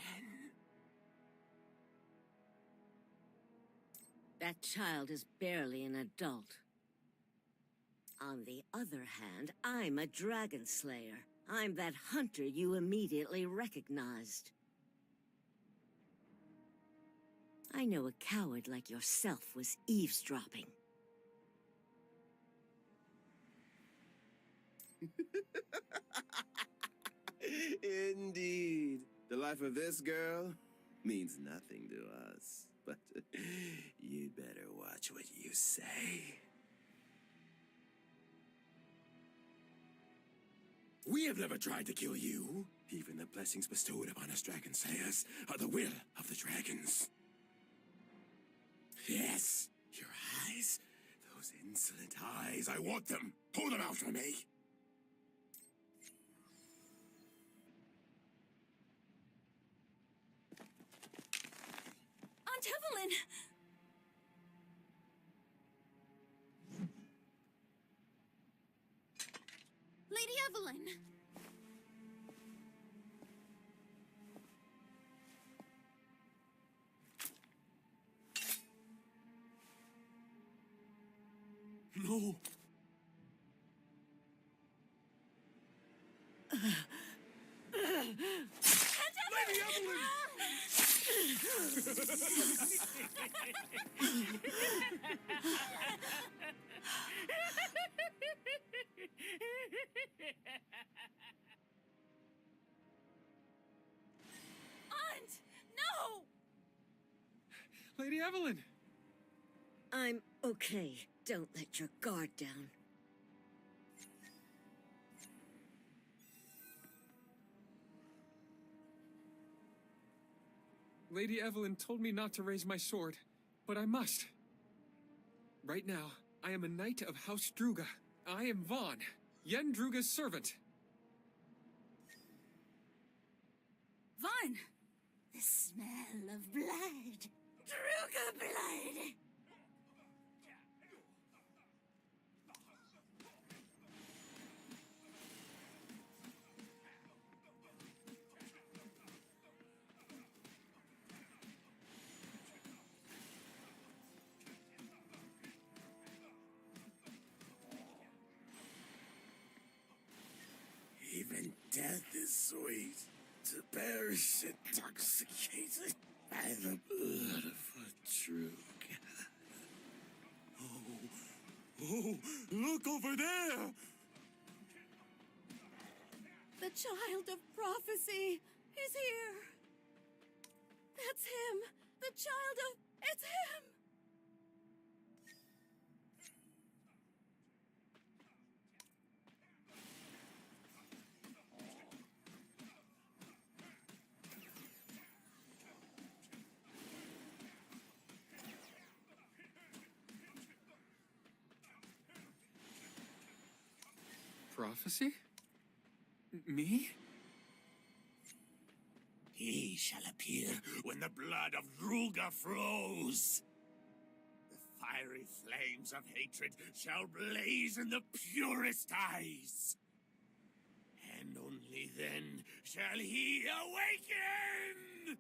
That child is barely an adult. On the other hand, I'm a dragon slayer. I'm that hunter you immediately recognized. I know a coward like yourself was eavesdropping. Indeed. The life of this girl means nothing to us. But you'd better watch what you say. We have never tried to kill you. Even the blessings bestowed upon us dragon slayers are the will of the dragons. Yes, your eyes. Those insolent eyes. I want them. Pull them out from me. Aunt Evelyn! Lady Evelyn! No. Lady Evelyn! Aunt! No! Lady Evelyn! I'm okay. Don't let your guard down. Lady Evelyn told me not to raise my sword, but I must. Right now, I am a knight of House Druga. I am Vaughn, Yen Druga's servant. Vaughn! The smell of blood. Druga blood! Even death is sweet. To perish intoxicated by the blood of a Druga. Oh, look over there! The child of prophecy is here. That's him. The child of... It's him! Prophecy? Me? He shall appear when the blood of Druga flows. The fiery flames of hatred shall blaze in the purest eyes. And only then shall he awaken!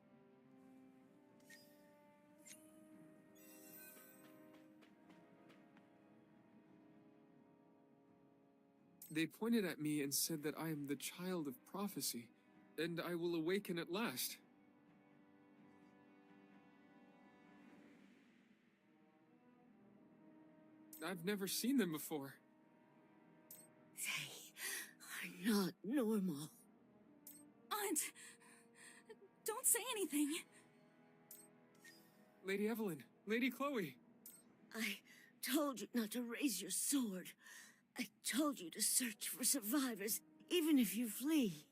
They pointed at me and said that I am the child of prophecy, and I will awaken at last. I've never seen them before. They are not normal. Aunt! Don't say anything. Lady Evelyn, Lady Chloe. I told you not to raise your sword. I told you to search for survivors, even if you flee.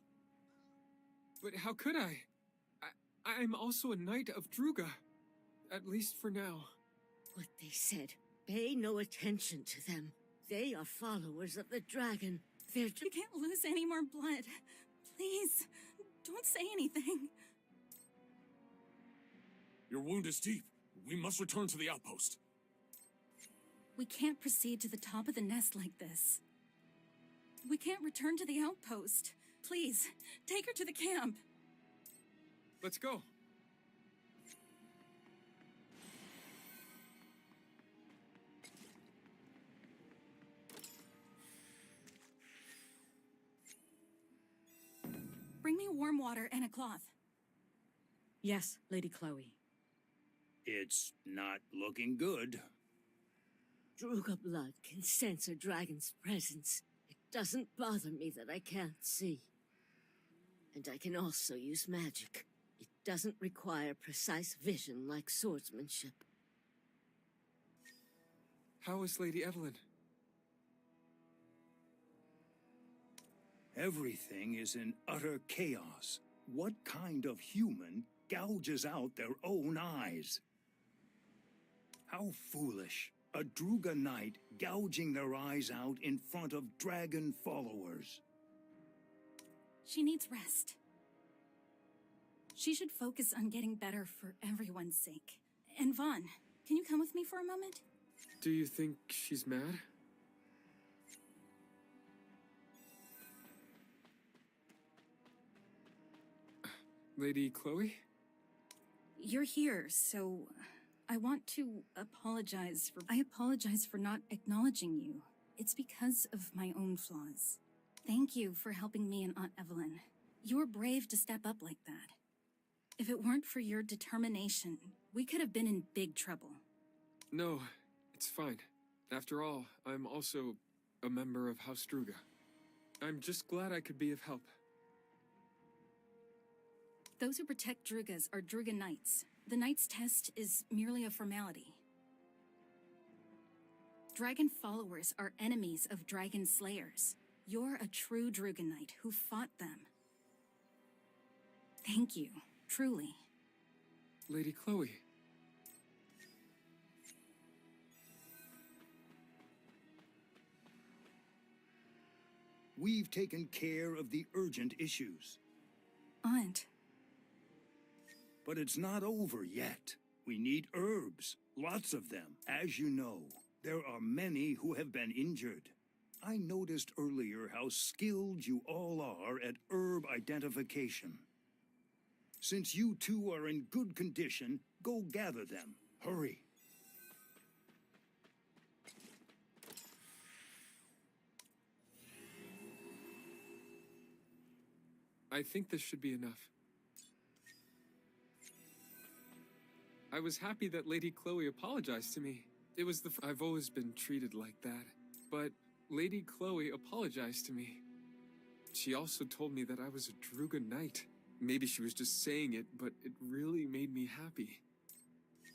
But how could I? I'm also a knight of Druga. At least for now. What they said. Pay no attention to them. They are followers of the dragon. They're You can't lose any more blood. Please, don't say anything. Your wound is deep. We must return to the outpost. We can't proceed to the top of the nest like this. We can't return to the outpost. Please, take her to the camp. Let's go. Bring me warm water and a cloth. Yes, Lady Chloe. It's not looking good. Druga blood can sense a dragon's presence. It doesn't bother me that I can't see. And I can also use magic. It doesn't require precise vision like swordsmanship. How is Lady Evelyn? Everything is in utter chaos. What kind of human gouges out their own eyes? How foolish. A Druga knight gouging their eyes out in front of dragon followers. She needs rest. She should focus on getting better for everyone's sake. And Vaughn, can you come with me for a moment? Do you think she's mad? Lady Chloe? You're here, so I want to apologize for... I apologize for not acknowledging you. It's because of my own flaws. Thank you for helping me and Aunt Evelyn. You were brave to step up like that. If it weren't for your determination, we could have been in big trouble. No, it's fine. After all, I'm also a member of House Druga. I'm just glad I could be of help. Those who protect Drugas are Druga Knights. The Knight's test is merely a formality. Dragon followers are enemies of Dragon Slayers. You're a true Druga Knight who fought them. Thank you, truly. Lady Chloe. We've taken care of the urgent issues. Aunt. But it's not over yet. We need herbs, lots of them. As you know, there are many who have been injured. I noticed earlier how skilled you all are at herb identification. Since you two are in good condition, go gather them. Hurry. I think this should be enough. I was happy that Lady Chloe apologized to me. It was I've always been treated like that. But Lady Chloe apologized to me. She also told me that I was a Druga Knight. Maybe she was just saying it, but it really made me happy.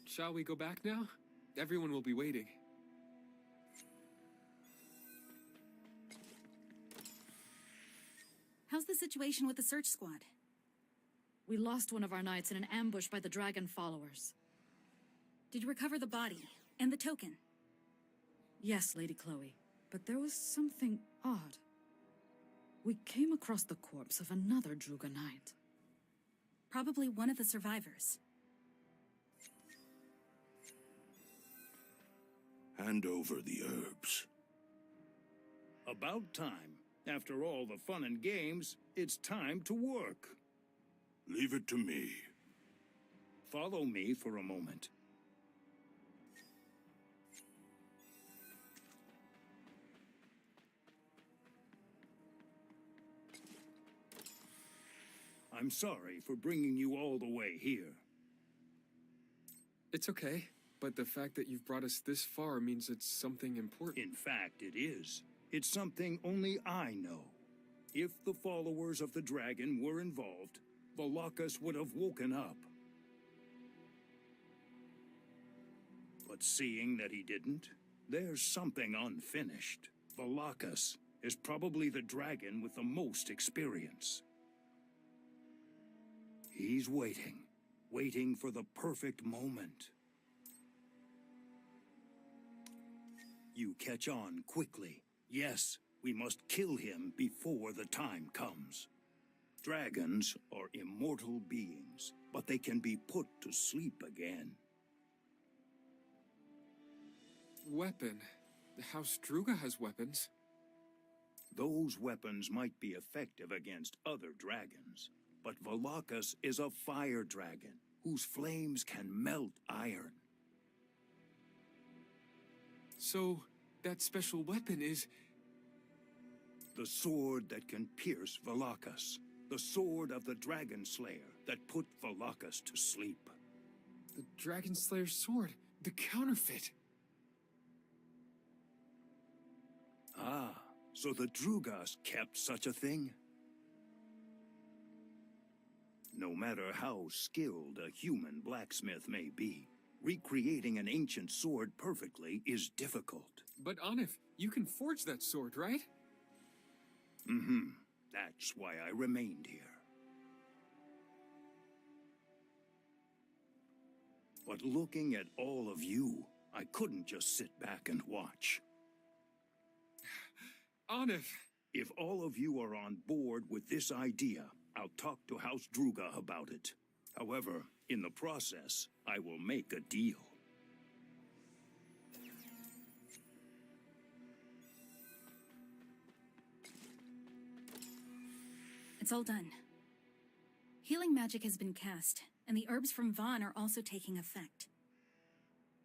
Shall we go back now? Everyone will be waiting. How's the situation with the search squad? We lost one of our knights in an ambush by the dragon followers. Did you recover the body and the token? Yes, Lady Chloe, but there was something odd. We came across the corpse of another Druga knight. Probably one of the survivors. Hand over the herbs. About time. After all the fun and games, it's time to work. Leave it to me. Follow me for a moment. I'm sorry for bringing you all the way here. It's okay, but the fact that you've brought us this far means it's something important. In fact, it is. It's something only I know. If the followers of the dragon were involved, Valakas would have woken up. But seeing that he didn't, there's something unfinished. Valakas is probably the dragon with the most experience. He's waiting for the perfect moment. You catch on quickly. Yes, we must kill him before the time comes. Dragons are immortal beings, but they can be put to sleep again. Weapon. The House Druga has weapons. Those weapons might be effective against other dragons, but Valakas is a fire dragon whose flames can melt iron. So, that special weapon is... The sword that can pierce Valakas. The sword of the Dragon Slayer that put Valakas to sleep. The Dragon Slayer's sword. The counterfeit. Ah, so the Drugas kept such a thing? No matter how skilled a human blacksmith may be, recreating an ancient sword perfectly is difficult. But Anif, you can forge that sword, right? Mm-hmm. That's why I remained here. But looking at all of you, I couldn't just sit back and watch. Anif! If all of you are on board with this idea, I'll talk to House Druga about it. However, in the process, I will make a deal. It's all done. Healing magic has been cast, and the herbs from Vaughn are also taking effect.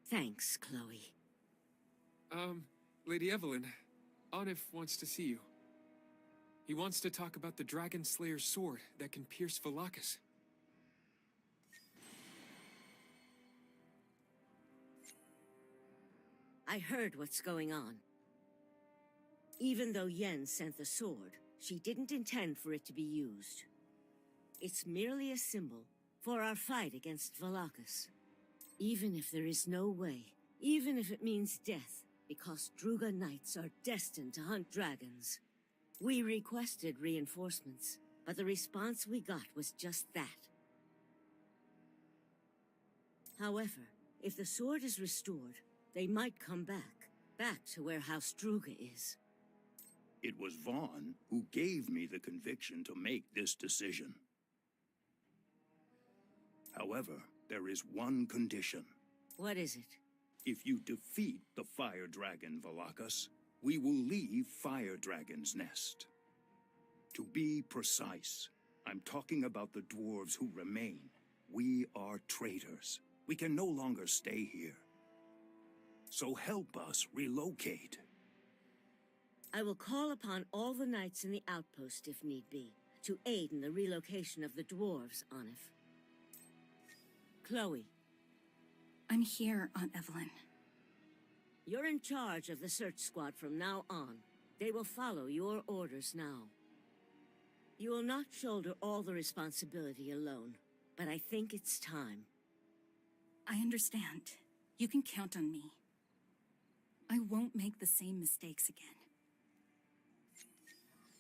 Thanks, Chloe. Lady Evelyn, Anif wants to see you. He wants to talk about the Dragon Slayer's sword that can pierce Valakas. I heard what's going on. Even though Yen sent the sword, she didn't intend for it to be used. It's merely a symbol for our fight against Valakas. Even if there is no way, even if it means death, because Druga Knights are destined to hunt dragons. We requested reinforcements, but the response we got was just that. However, if the sword is restored, they might come back to where House Druga is. It was Vaughn who gave me the conviction to make this decision. However, there is one condition. What is it? If you defeat the Fire Dragon Valakas, we will leave Fire Dragon's nest. To be precise, I'm talking about the dwarves who remain. We are traitors. We can no longer stay here. So help us relocate. I will call upon all the knights in the outpost if need be, to aid in the relocation of the dwarves, Anif. Chloe. I'm here, Aunt Evelyn. You're in charge of the search squad from now on. They will follow your orders now. You will not shoulder all the responsibility alone, but I think it's time. I understand. You can count on me. I won't make the same mistakes again.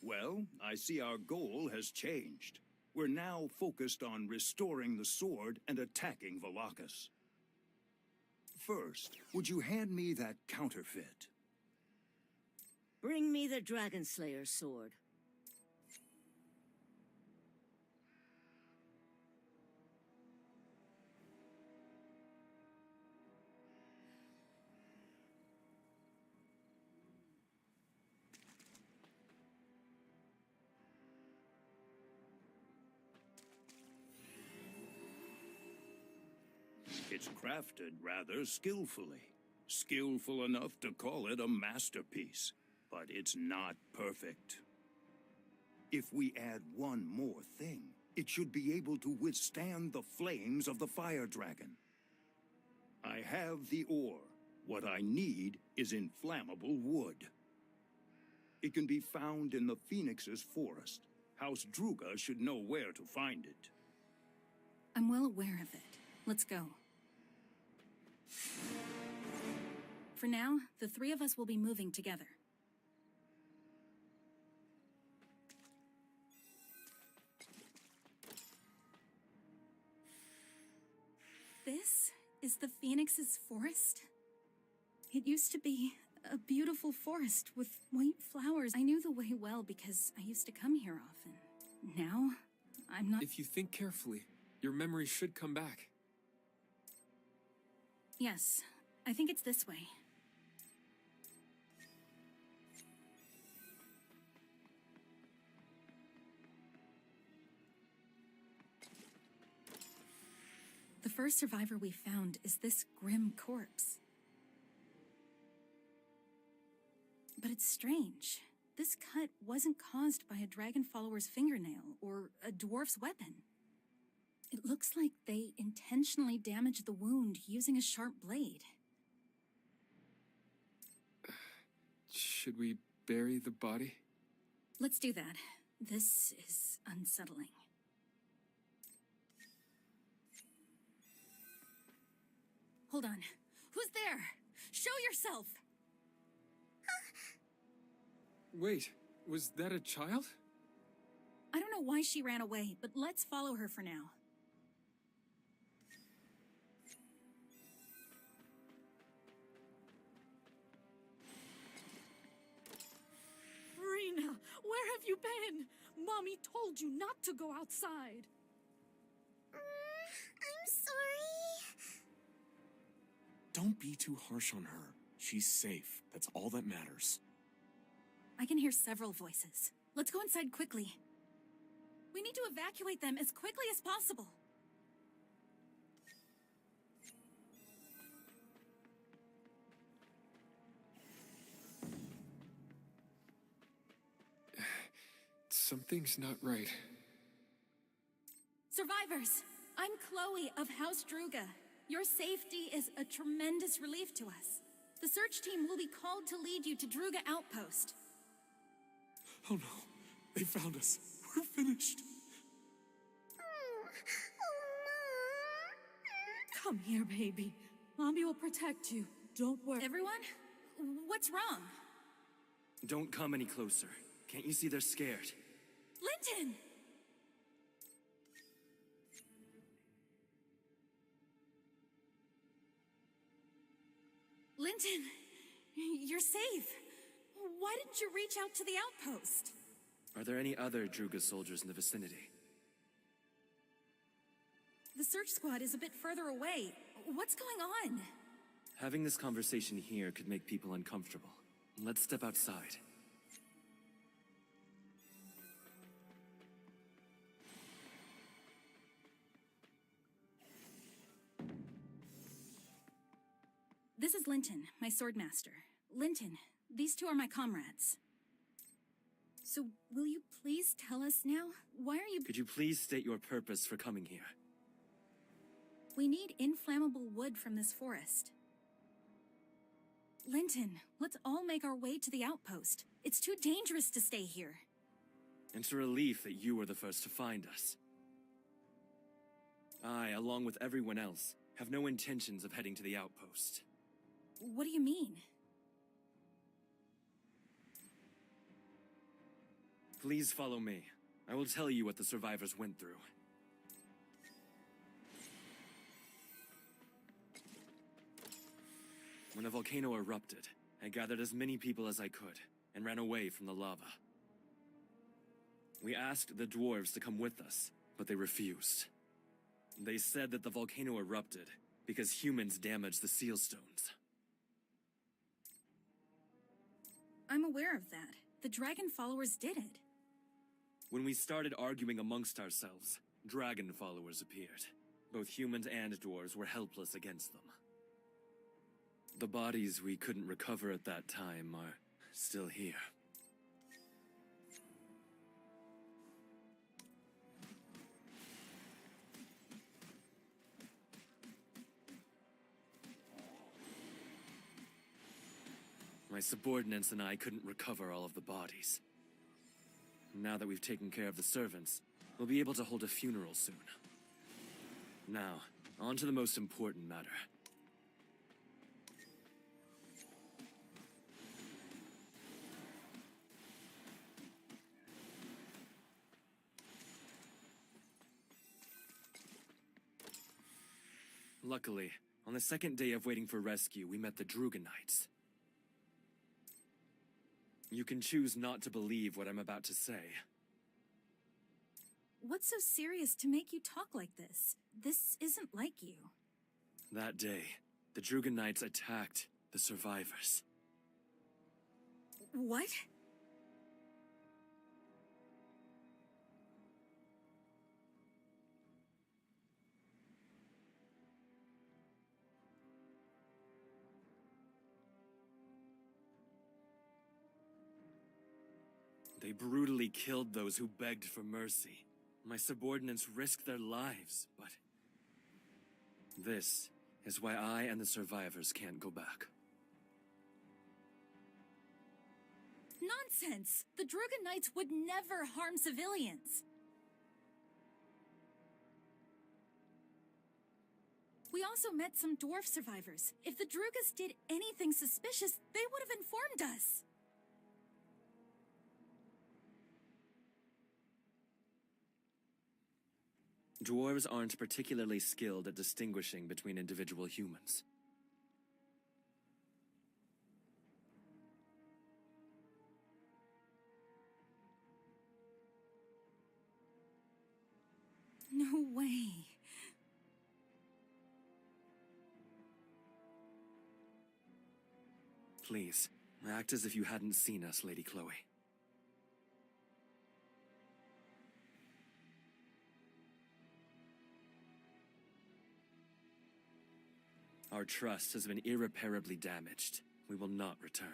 Well, I see our goal has changed. We're now focused on restoring the sword and attacking Valakas. First, would you hand me that counterfeit? Bring me the Dragon Slayer's sword. It's crafted rather skillfully. Skillful enough to call it a masterpiece, but it's not perfect. If we add one more thing, it should be able to withstand the flames of the fire dragon. I have the ore. What I need is inflammable wood. It can be found in the Phoenix's forest. House Druga should know where to find it. I'm well aware of it. Let's go. For now, the three of us will be moving together. This is the Phoenix's forest? It used to be a beautiful forest with white flowers. I knew the way well because I used to come here often. Now, I'm not— If you think carefully, your memory should come back. Yes, I think it's this way. The first survivor we found is this grim corpse. But it's strange. This cut wasn't caused by a dragon follower's fingernail or a dwarf's weapon. It looks like they intentionally damaged the wound using a sharp blade. Should we bury the body? Let's do that. This is unsettling. Hold on. Who's there? Show yourself! Wait, was that a child? I don't know why she ran away, but let's follow her for now. Rena, where have you been? Mommy told you not to go outside. I'm sorry. Don't be too harsh on her. She's safe. That's all that matters. I can hear several voices. Let's go inside quickly. We need to evacuate them as quickly as possible. Something's not right. Survivors, I'm Chloe of House Druga. Your safety is a tremendous relief to us. The search team will be called to lead you to Druga Outpost. Oh no, they found us. We're finished. Come here, baby. Mommy will protect you. Don't worry. Everyone, what's wrong? Don't come any closer. Can't you see they're scared? Linton! Linton, you're safe. Why didn't you reach out to the outpost? Are there any other Druga soldiers in the vicinity? The search squad is a bit further away. What's going on? Having this conversation here could make people uncomfortable. Let's step outside. This is Linton, my swordmaster. Linton, these two are my comrades. So, will you please tell us now? Why are you— Could you please state your purpose for coming here? We need inflammable wood from this forest. Linton, let's all make our way to the outpost. It's too dangerous to stay here. It's a relief that you were the first to find us. I, along with everyone else, have no intentions of heading to the outpost. What do you mean? Please follow me. I will tell you what the survivors went through. When the volcano erupted, I gathered as many people as I could and ran away from the lava. We asked the dwarves to come with us, but they refused. They said that the volcano erupted because humans damaged the seal stones. I'm aware of that. The dragon followers did it. When we started arguing amongst ourselves, dragon followers appeared. Both humans and dwarves were helpless against them. The bodies we couldn't recover at that time are still here. My subordinates and I couldn't recover all of the bodies. Now that we've taken care of the servants, we'll be able to hold a funeral soon. Now, on to the most important matter. Luckily, on the second day of waiting for rescue, we met the Drugonites. You can choose not to believe what I'm about to say. What's so serious to make you talk like this? This isn't like you. That day, the Drugonites attacked the survivors. What? They brutally killed those who begged for mercy. My subordinates risked their lives, but... this is why I and the survivors can't go back. Nonsense! The Drugonites would never harm civilians! We also met some dwarf survivors. If the Drugas did anything suspicious, they would have informed us! Dwarves aren't particularly skilled at distinguishing between individual humans. No way. Please, act as if you hadn't seen us, Lady Chloe. Our trust has been irreparably damaged. We will not return.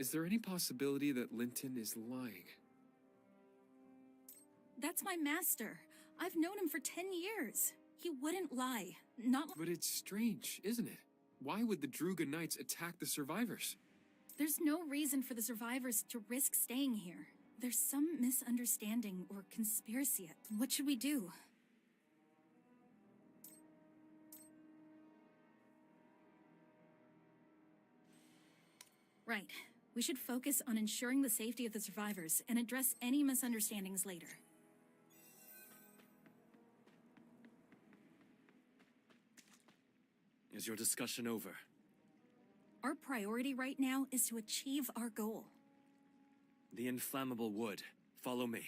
Is there any possibility that Linton is lying? That's my master. I've known him for 10 years. He wouldn't lie. Not But it's strange, isn't it? Why would the Drugonites attack the survivors? There's no reason for the survivors to risk staying here. There's some misunderstanding or conspiracy. What should we do? Right. We should focus on ensuring the safety of the survivors and address any misunderstandings later. Is your discussion over? Our priority right now is to achieve our goal. The inflammable wood. Follow me.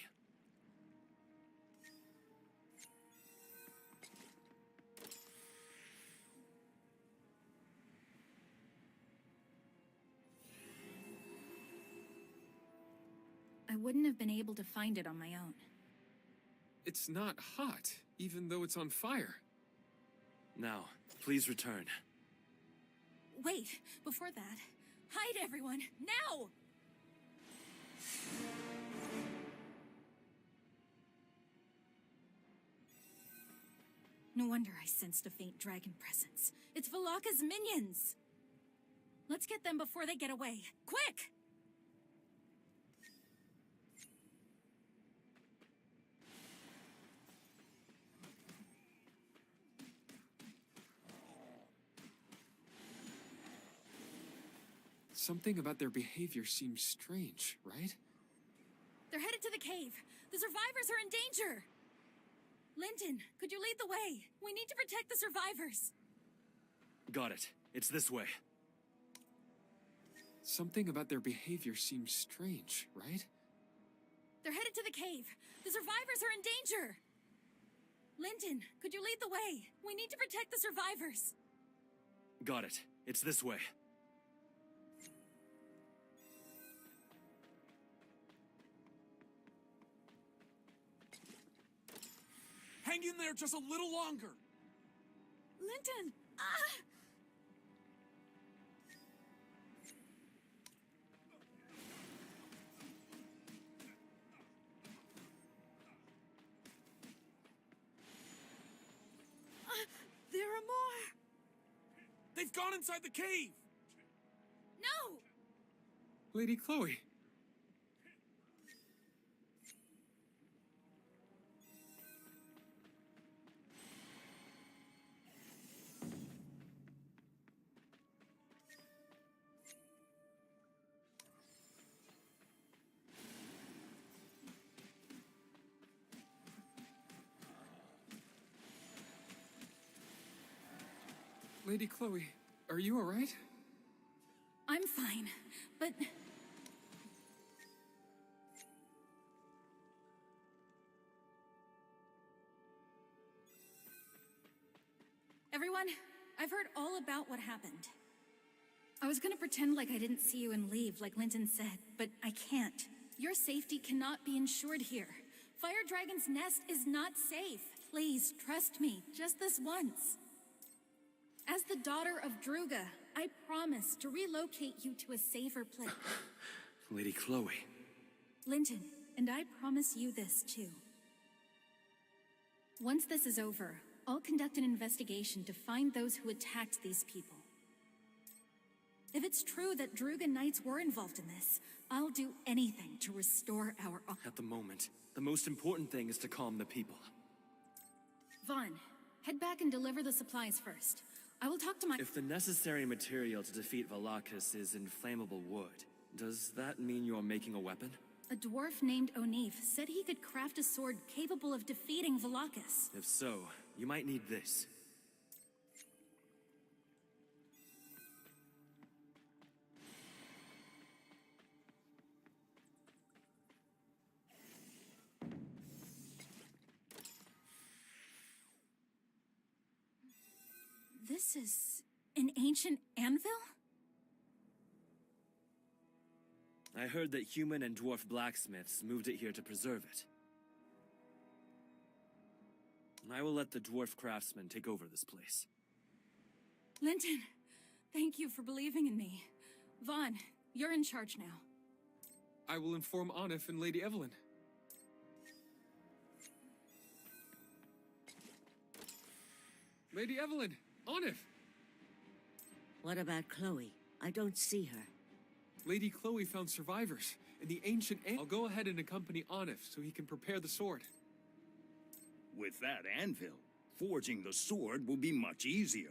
I wouldn't have been able to find it on my own. It's not hot, even though it's on fire. Now, please return. Wait, before that, hide everyone, now! No wonder I sensed a faint dragon presence. It's Valakas' minions! Let's get them before they get away. Quick! Something about their behavior seems strange, right? They're headed to the cave. The survivors are in danger! Linton, could you lead the way? We need to protect the survivors. Got it. It's this way. Something about their behavior seems strange, right? They're headed to the cave. The survivors are in danger! Linton, could you lead the way? We need to protect the survivors. Got it. It's this way. Hey Hang in there just a little longer. Linton! There are more! They've gone inside the cave! No! Lady Chloe. Lady Chloe, are you alright? I'm fine, but... Everyone, I've heard all about what happened. I was gonna pretend like I didn't see you and leave, like Linton said, but I can't. Your safety cannot be ensured here. Fire Dragon's Nest is not safe. Please, trust me, just this once. As the daughter of Druga, I promise to relocate you to a safer place. Lady Chloe. Linton, and I promise you this too. Once this is over, I'll conduct an investigation to find those who attacked these people. If it's true that Druga Knights were involved in this, I'll do anything to restore our honor. At the moment, the most important thing is to calm the people. Vaughn, head back and deliver the supplies first. I will talk to my— If the necessary material to defeat Valakas is inflammable wood, does that mean you're making a weapon? A dwarf named Onif said he could craft a sword capable of defeating Valakas. If so, you might need this. This is an ancient anvil? I heard that human and dwarf blacksmiths moved it here to preserve it. I will let the dwarf craftsmen take over this place. Linton, thank you for believing in me. Vaughn, you're in charge now. I will inform Onif and Lady Evelyn. Lady Evelyn! Onif! What about Chloe? I don't see her. Lady Chloe found survivors in the ancient I'll go ahead and accompany Onif so he can prepare the sword. With that anvil, forging the sword will be much easier.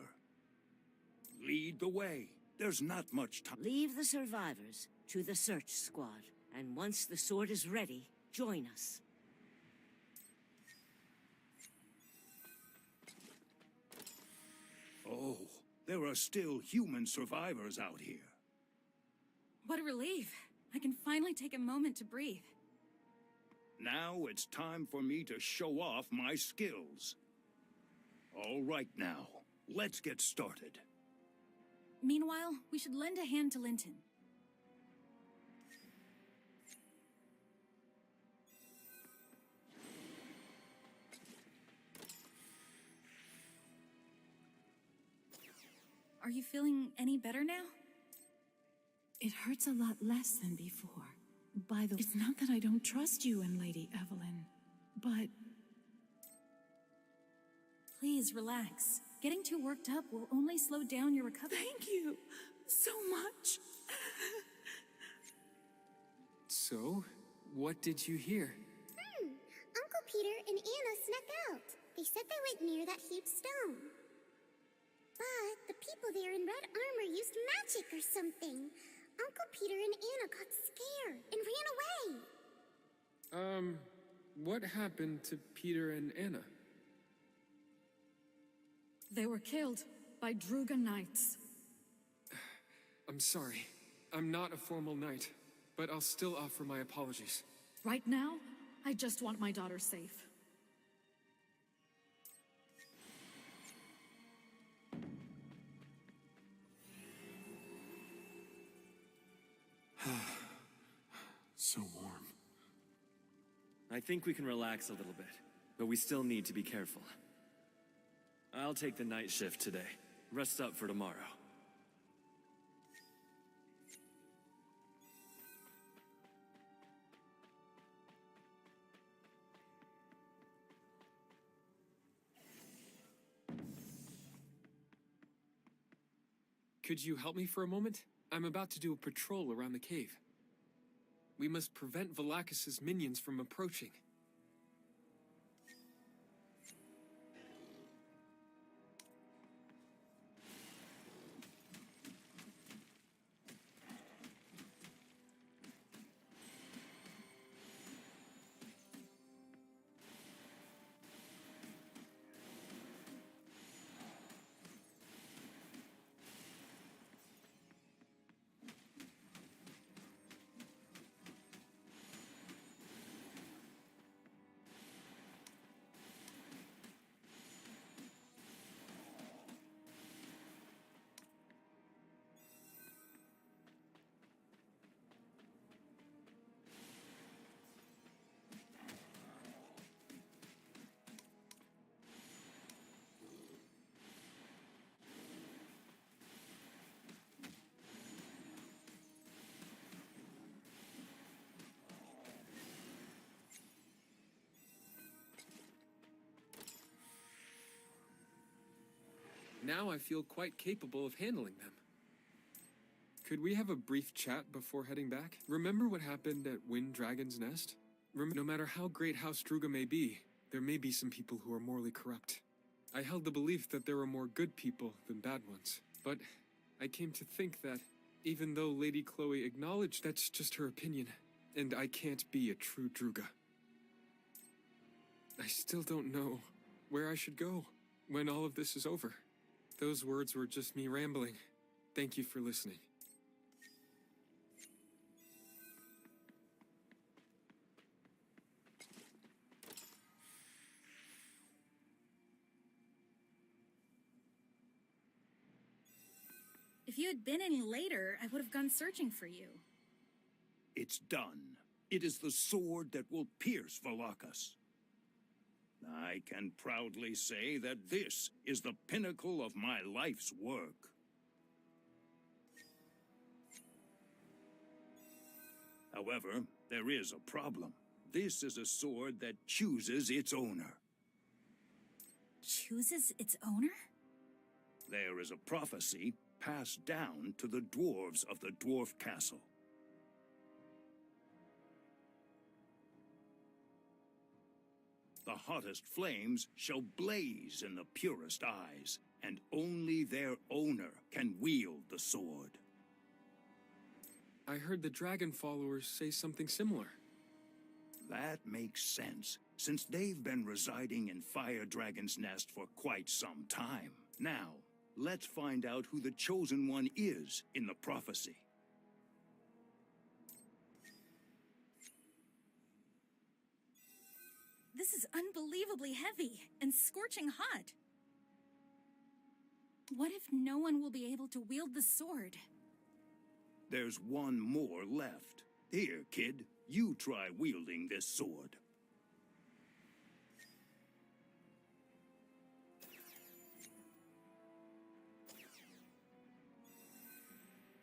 Lead the way. There's not much time. Leave the survivors to the search squad, and once the sword is ready, join us. Oh, there are still human survivors out here. What a relief. I can finally take a moment to breathe. Now it's time for me to show off my skills. All right now, let's get started. Meanwhile, we should lend a hand to Linton. Are you feeling any better now? It hurts a lot less than before. By the way, it's not that I don't trust you and Lady Evelyn, but... Please relax. Getting too worked up will only slow down your recovery. Thank you so much. So, what did you hear? Uncle Peter and Anna snuck out. They said they went near that heaped stone. But the people there in red armor used magic or something. Uncle Peter and Anna got scared and ran away. What happened to Peter and Anna? They were killed by Druga Knights. I'm sorry. I'm not a formal knight, but I'll still offer my apologies. Right now, I just want my daughter safe. So warm. I think we can relax a little bit. but we still need to be careful. I'll take the night shift today. Rest up for tomorrow. Could you help me for a moment? I'm about to do a patrol around the cave. We must prevent Valakas' minions from approaching. Now I feel quite capable of handling them. Could we have a brief chat before heading back? Remember what happened at Wind Dragon's Nest? No matter how great House Druga may be, there may be some people who are morally corrupt. I held the belief that there were more good people than bad ones. But I came to think that, even though Lady Chloe acknowledged that's just her opinion, and I can't be a true Druga, I still don't know where I should go when all of this is over. Those words were just me rambling. Thank you for listening. If you had been any later, I would have gone searching for you. It's done. It is the sword that will pierce Valakas. I can proudly say that this is the pinnacle of my life's work. However, there is a problem. This is a sword that chooses its owner. Chooses its owner? There is a prophecy passed down to the dwarves of the dwarf castle. The hottest flames shall blaze in the purest eyes, and only their owner can wield the sword. I heard the dragon followers say something similar. That makes sense, since they've been residing in Fire Dragon's Nest for quite some time. Now, let's find out who the Chosen One is in the prophecy. This is unbelievably heavy and scorching hot. What if no one will be able to wield the sword? There's one more left. Here, kid, you try wielding this sword.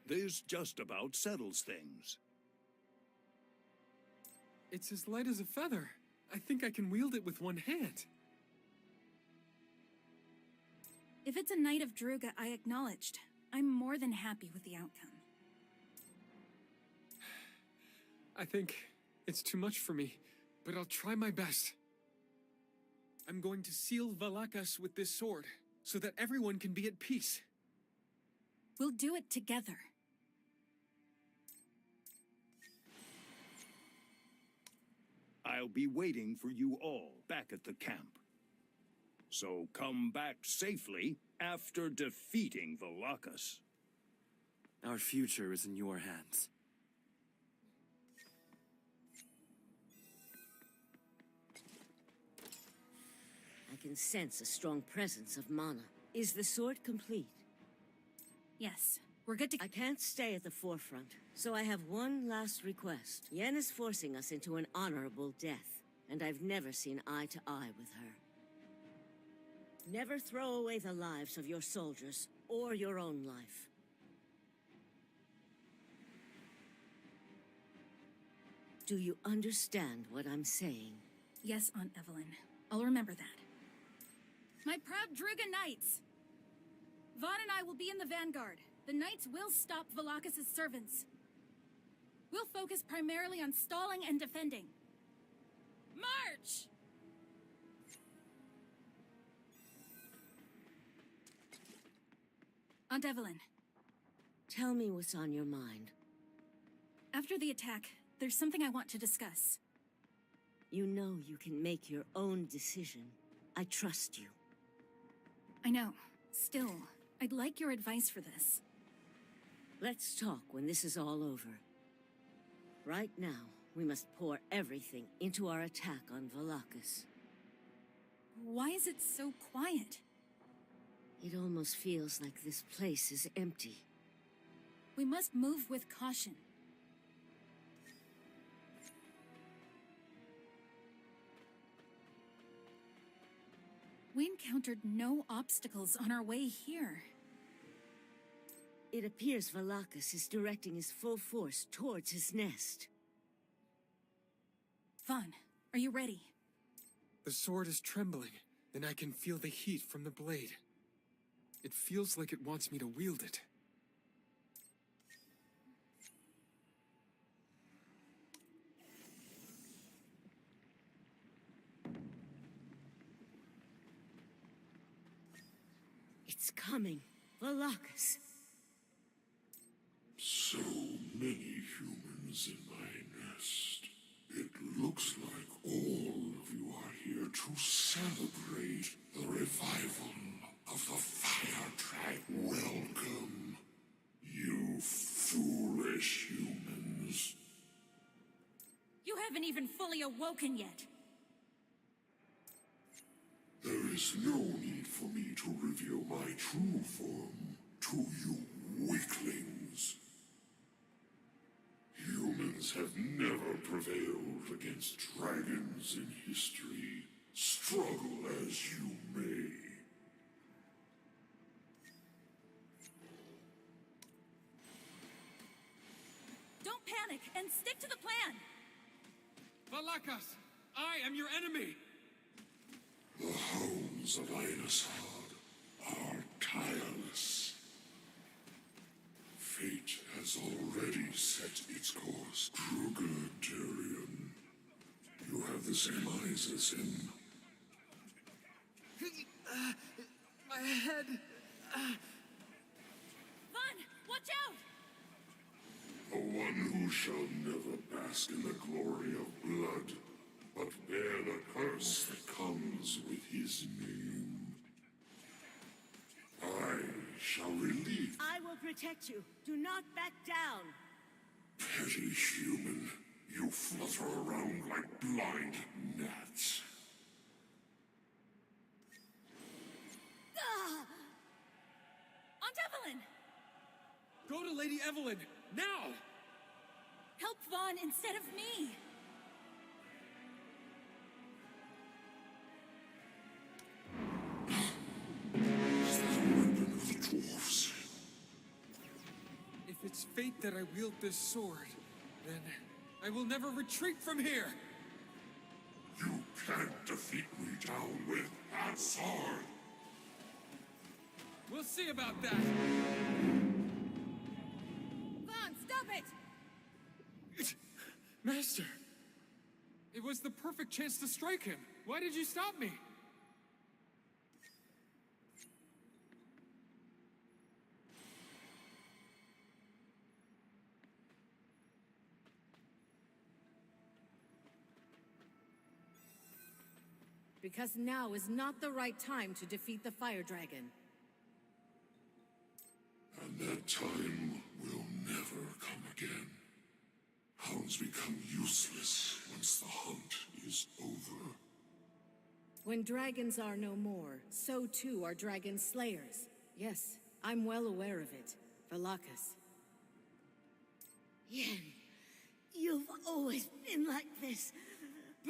This just about settles things. It's as light as a feather. I think I can wield it with one hand. If it's a Knight of Druga I acknowledged, I'm more than happy with the outcome. I think it's too much for me, but I'll try my best. I'm going to seal Valakas with this sword, so that everyone can be at peace. We'll do it together. I'll be waiting for you all back at the camp. So come back safely after defeating Valakas. Our future is in your hands. I can sense a strong presence of mana. Is the sword complete? Yes, we're good to... I can't stay at the forefront, so I have one last request. Yen is forcing us into an honorable death, and I've never seen eye to eye with her. Never throw away the lives of your soldiers, or your own life. Do you understand what I'm saying? Yes, Aunt Evelyn. I'll remember that. My proud Druga Knights! Vaughn and I will be in the vanguard. The Knights will stop Valakas' servants. We'll focus primarily on stalling and defending. March! Aunt Evelyn. Tell me what's on your mind. After the attack, there's something I want to discuss. You know you can make your own decision. I trust you. I know. Still, I'd like your advice for this. Let's talk when this is all over. Right now, we must pour everything into our attack on Valakas. Why is it so quiet? It almost feels like this place is empty. We must move with caution. We encountered no obstacles on our way here. It appears Valakas is directing his full force towards his nest. Vaughn, are you ready? The sword is trembling, and I can feel the heat from the blade. It feels like it wants me to wield it. It's coming. Valakas. So many humans in my nest. It looks like all of you are here to celebrate the revival of the Fire Dragon. Welcome, you foolish humans. You haven't even fully awoken yet. There is no need for me to reveal my true form to you weaklings. Humans have never prevailed against dragons in history. Struggle as you may. Don't panic and stick to the plan! Valakas! I am your enemy! The hounds of Einashad are tireless. Fate has already set its course. Drugadarian. You have the same eyes as him. My head... Vaughn, watch out! The one who shall never bask in the glory of blood, but bear the curse that comes with his name. I shall relieve... I will protect you. Do not back down. Petty human, you flutter around like blind gnats. Aunt Evelyn! Go to Lady Evelyn, now! Help Vaughn instead of me! Is that a weapon of the dwarves? If it's fate that I wield this sword, then I will never retreat from here! You can't defeat me down with that sword! We'll see about that! Vaughn, stop it! Master! It was the perfect chance to strike him! Why did you stop me? Because now is not the right time to defeat the Fire Dragon. And that time will never come again. Hounds become useless once the hunt is over. When dragons are no more, so too are dragon slayers. Yes, I'm well aware of it. Valakas. Yen, you've always been like this.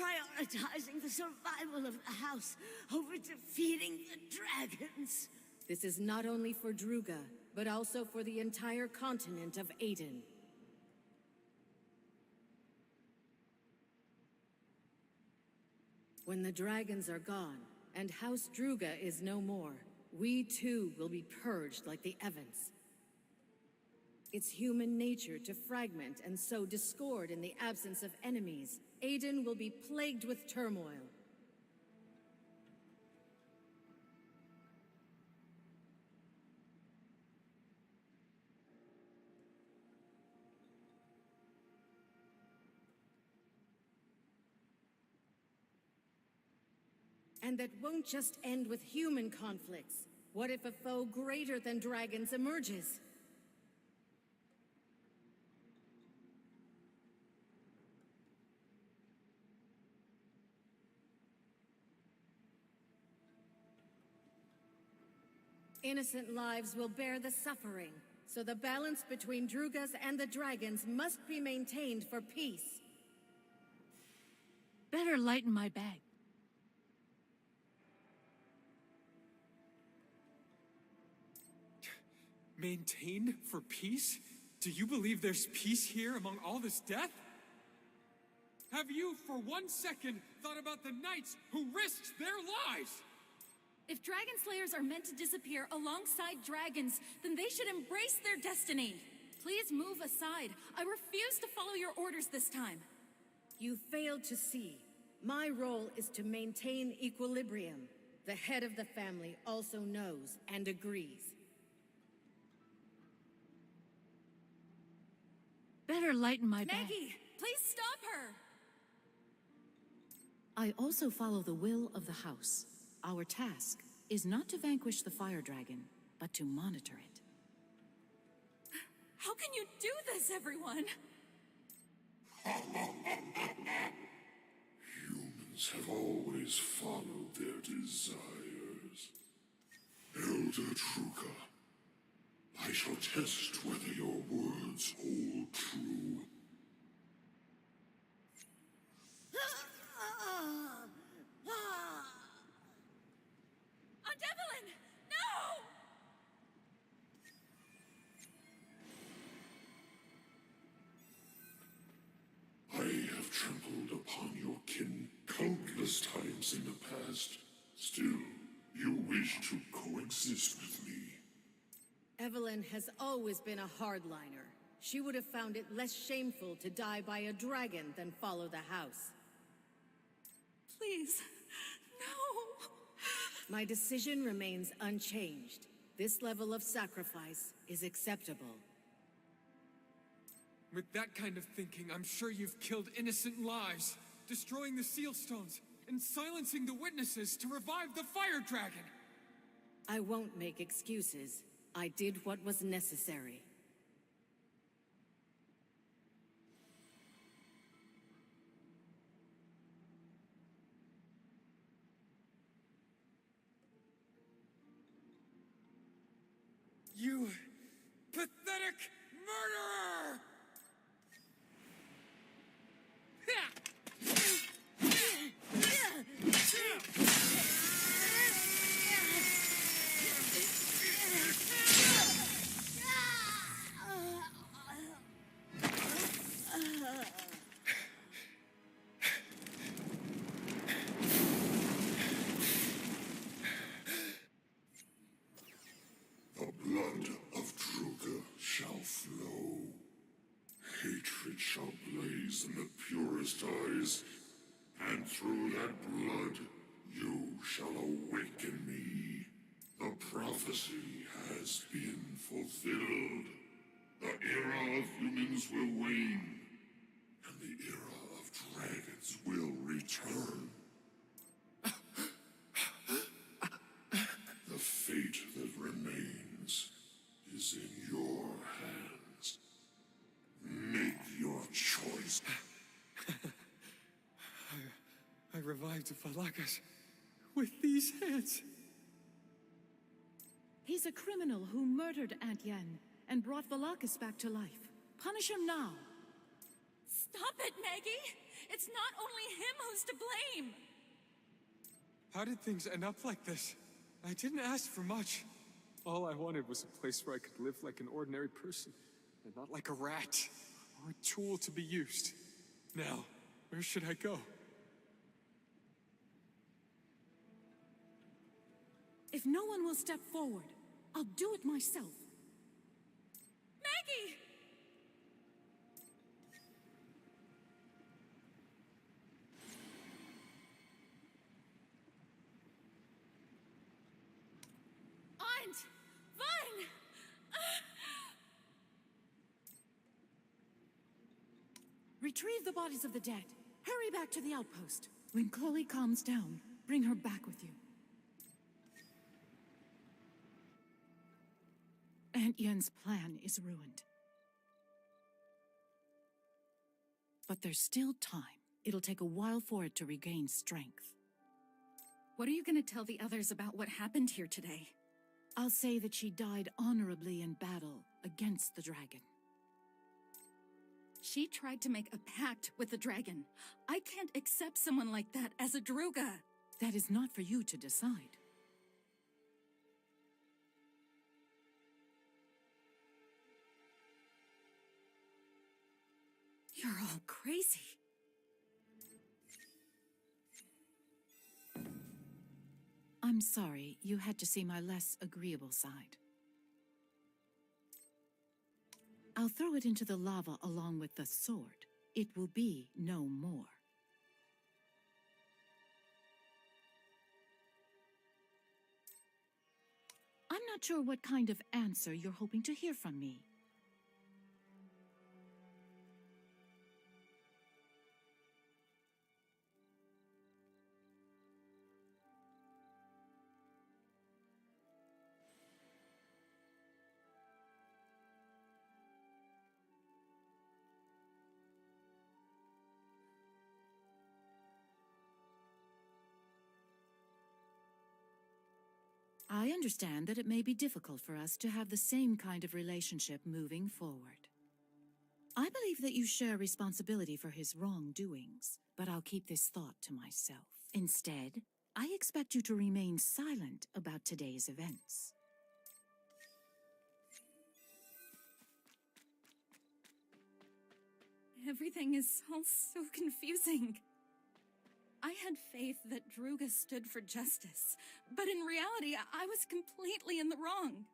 prioritizing the survival of the house over defeating the dragons. This is not only for Druga, but also for the entire continent of Aiden. When the dragons are gone, and House Druga is no more, we too will be purged like the Evans. It's human nature to fragment and sow discord in the absence of enemies. Aiden will be plagued with turmoil. And that won't just end with human conflicts. What if a foe greater than dragons emerges? Innocent lives will bear the suffering, so the balance between Drugas and the dragons must be maintained for peace. Better lighten my bag. Maintained for peace? Do you believe there's peace here among all this death? Have you, for 1 second, thought about the knights who risked their lives? If Dragon Slayers are meant to disappear alongside dragons, then they should embrace their destiny. Please move aside. I refuse to follow your orders this time. You failed to see. My role is to maintain equilibrium. The head of the family also knows and agrees. Better lighten my bag. Maggie, please stop her! I also follow the will of the house. Our task is not to vanquish the fire dragon, but to monitor it. How can you do this, everyone? Humans have always followed their desires. Elder Truka, I shall test whether your words hold true. Aunt Evelyn! No! I have trampled upon your kin countless times in the past. Still, you wish to coexist with me. Evelyn has always been a hardliner. She would have found it less shameful to die by a dragon than follow the house. Please, no! My decision remains unchanged. This level of sacrifice is acceptable. With that kind of thinking, I'm sure you've killed innocent lives, destroying the seal stones, and silencing the witnesses to revive the fire dragon! I won't make excuses. I did what was necessary. You pathetic murderer! The blood of Druga shall flow. Hatred shall blaze in the purest eyes, and through that blood you shall awaken me. The prophecy has been fulfilled. The era of humans will wane, and the era of dragons will return. The fate that remains is in your hands. Make your choice. I revived Valakas with these hands. He's a criminal who murdered Aunt Yen and brought Valakas back to life. Punish him now. Stop it, Maggie! It's It's not only him who's to blame! How did things end up like this? I didn't ask for much. All I wanted was a place where I could live like an ordinary person, and not like a rat, or a tool to be used. Now, where should I go? If no one will step forward, I'll do it myself. Maggie! Aunt! Vaughn! Retrieve the bodies of the dead. Hurry back to the outpost. When Chloe calms down, bring her back with you. Aunt Yen's plan is ruined. But there's still time. It'll take a while for it to regain strength. What are you going to tell the others about what happened here today? I'll say that she died honorably in battle against the dragon. She tried to make a pact with the dragon. I can't accept someone like that as a Druga. That is not for you to decide. You're all crazy. I'm sorry, you had to see my less agreeable side. I'll throw it into the lava along with the sword. It will be no more. I'm not sure what kind of answer you're hoping to hear from me. I understand that it may be difficult for us to have the same kind of relationship moving forward. I believe that you share responsibility for his wrongdoings, but I'll keep this thought to myself. Instead, I expect you to remain silent about today's events. Everything is all so confusing. I had faith that Druga stood for justice, but in reality, I was completely in the wrong.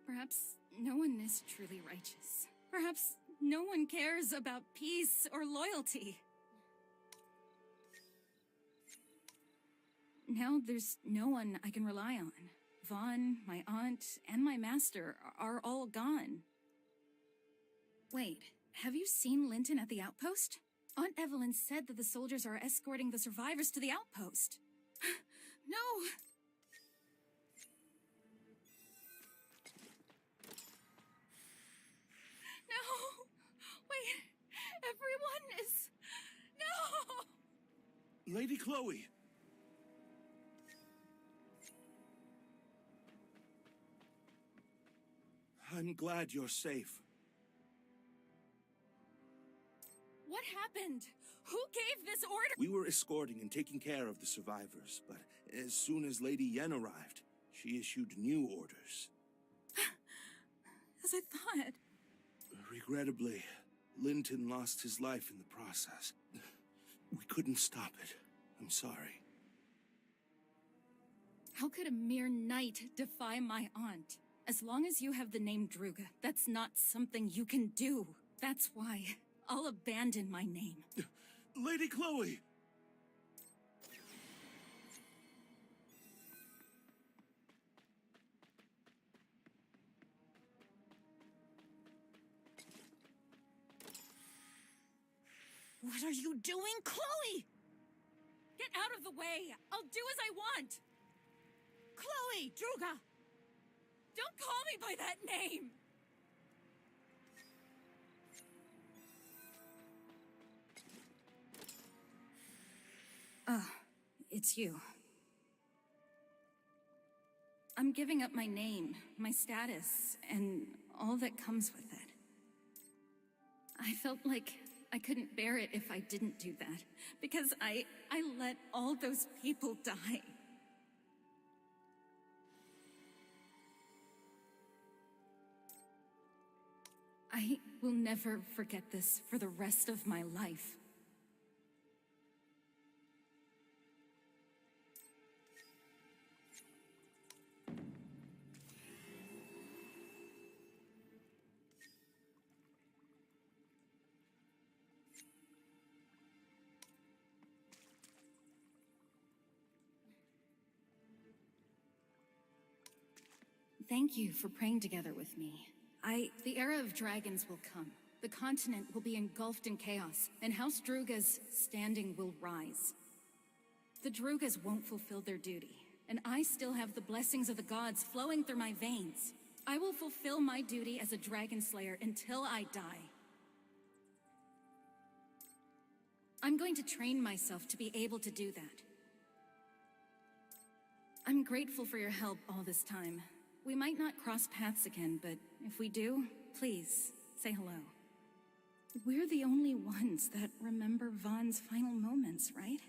Perhaps no one is truly righteous. Perhaps no one cares about peace or loyalty. Now there's no one I can rely on. Vaughn, my aunt, and my master are all gone. Wait, have you seen Linton at the outpost? Aunt Evelyn said that the soldiers are escorting the survivors to the outpost. No! No! Wait, everyone is... No! Lady Chloe! I'm glad you're safe. What happened? Who gave this order? We were escorting and taking care of the survivors, but as soon as Lady Yen arrived, she issued new orders. As I thought. Regrettably, Linton lost his life in the process. We couldn't stop it. I'm sorry. How could a mere knight defy my aunt? As long as you have the name Druga, that's not something you can do. That's why I'll abandon my name. Lady Chloe! What are you doing, Chloe? Get out of the way! I'll do as I want! Chloe! Druga! Don't call me by that name! Oh, it's you. I'm giving up my name, my status, and all that comes with it. I felt like I couldn't bear it if I didn't do that, because I let all those people die. I will never forget this for the rest of my life. Thank you for praying together with me. The era of dragons will come. The continent will be engulfed in chaos, and House Druga's standing will rise. The Drugas won't fulfill their duty, and I still have the blessings of the gods flowing through my veins. I will fulfill my duty as a dragon slayer until I die. I'm going to train myself to be able to do that. I'm grateful for your help all this time. We might not cross paths again, but if we do, please, say hello. We're the only ones that remember Vaughn's final moments, right?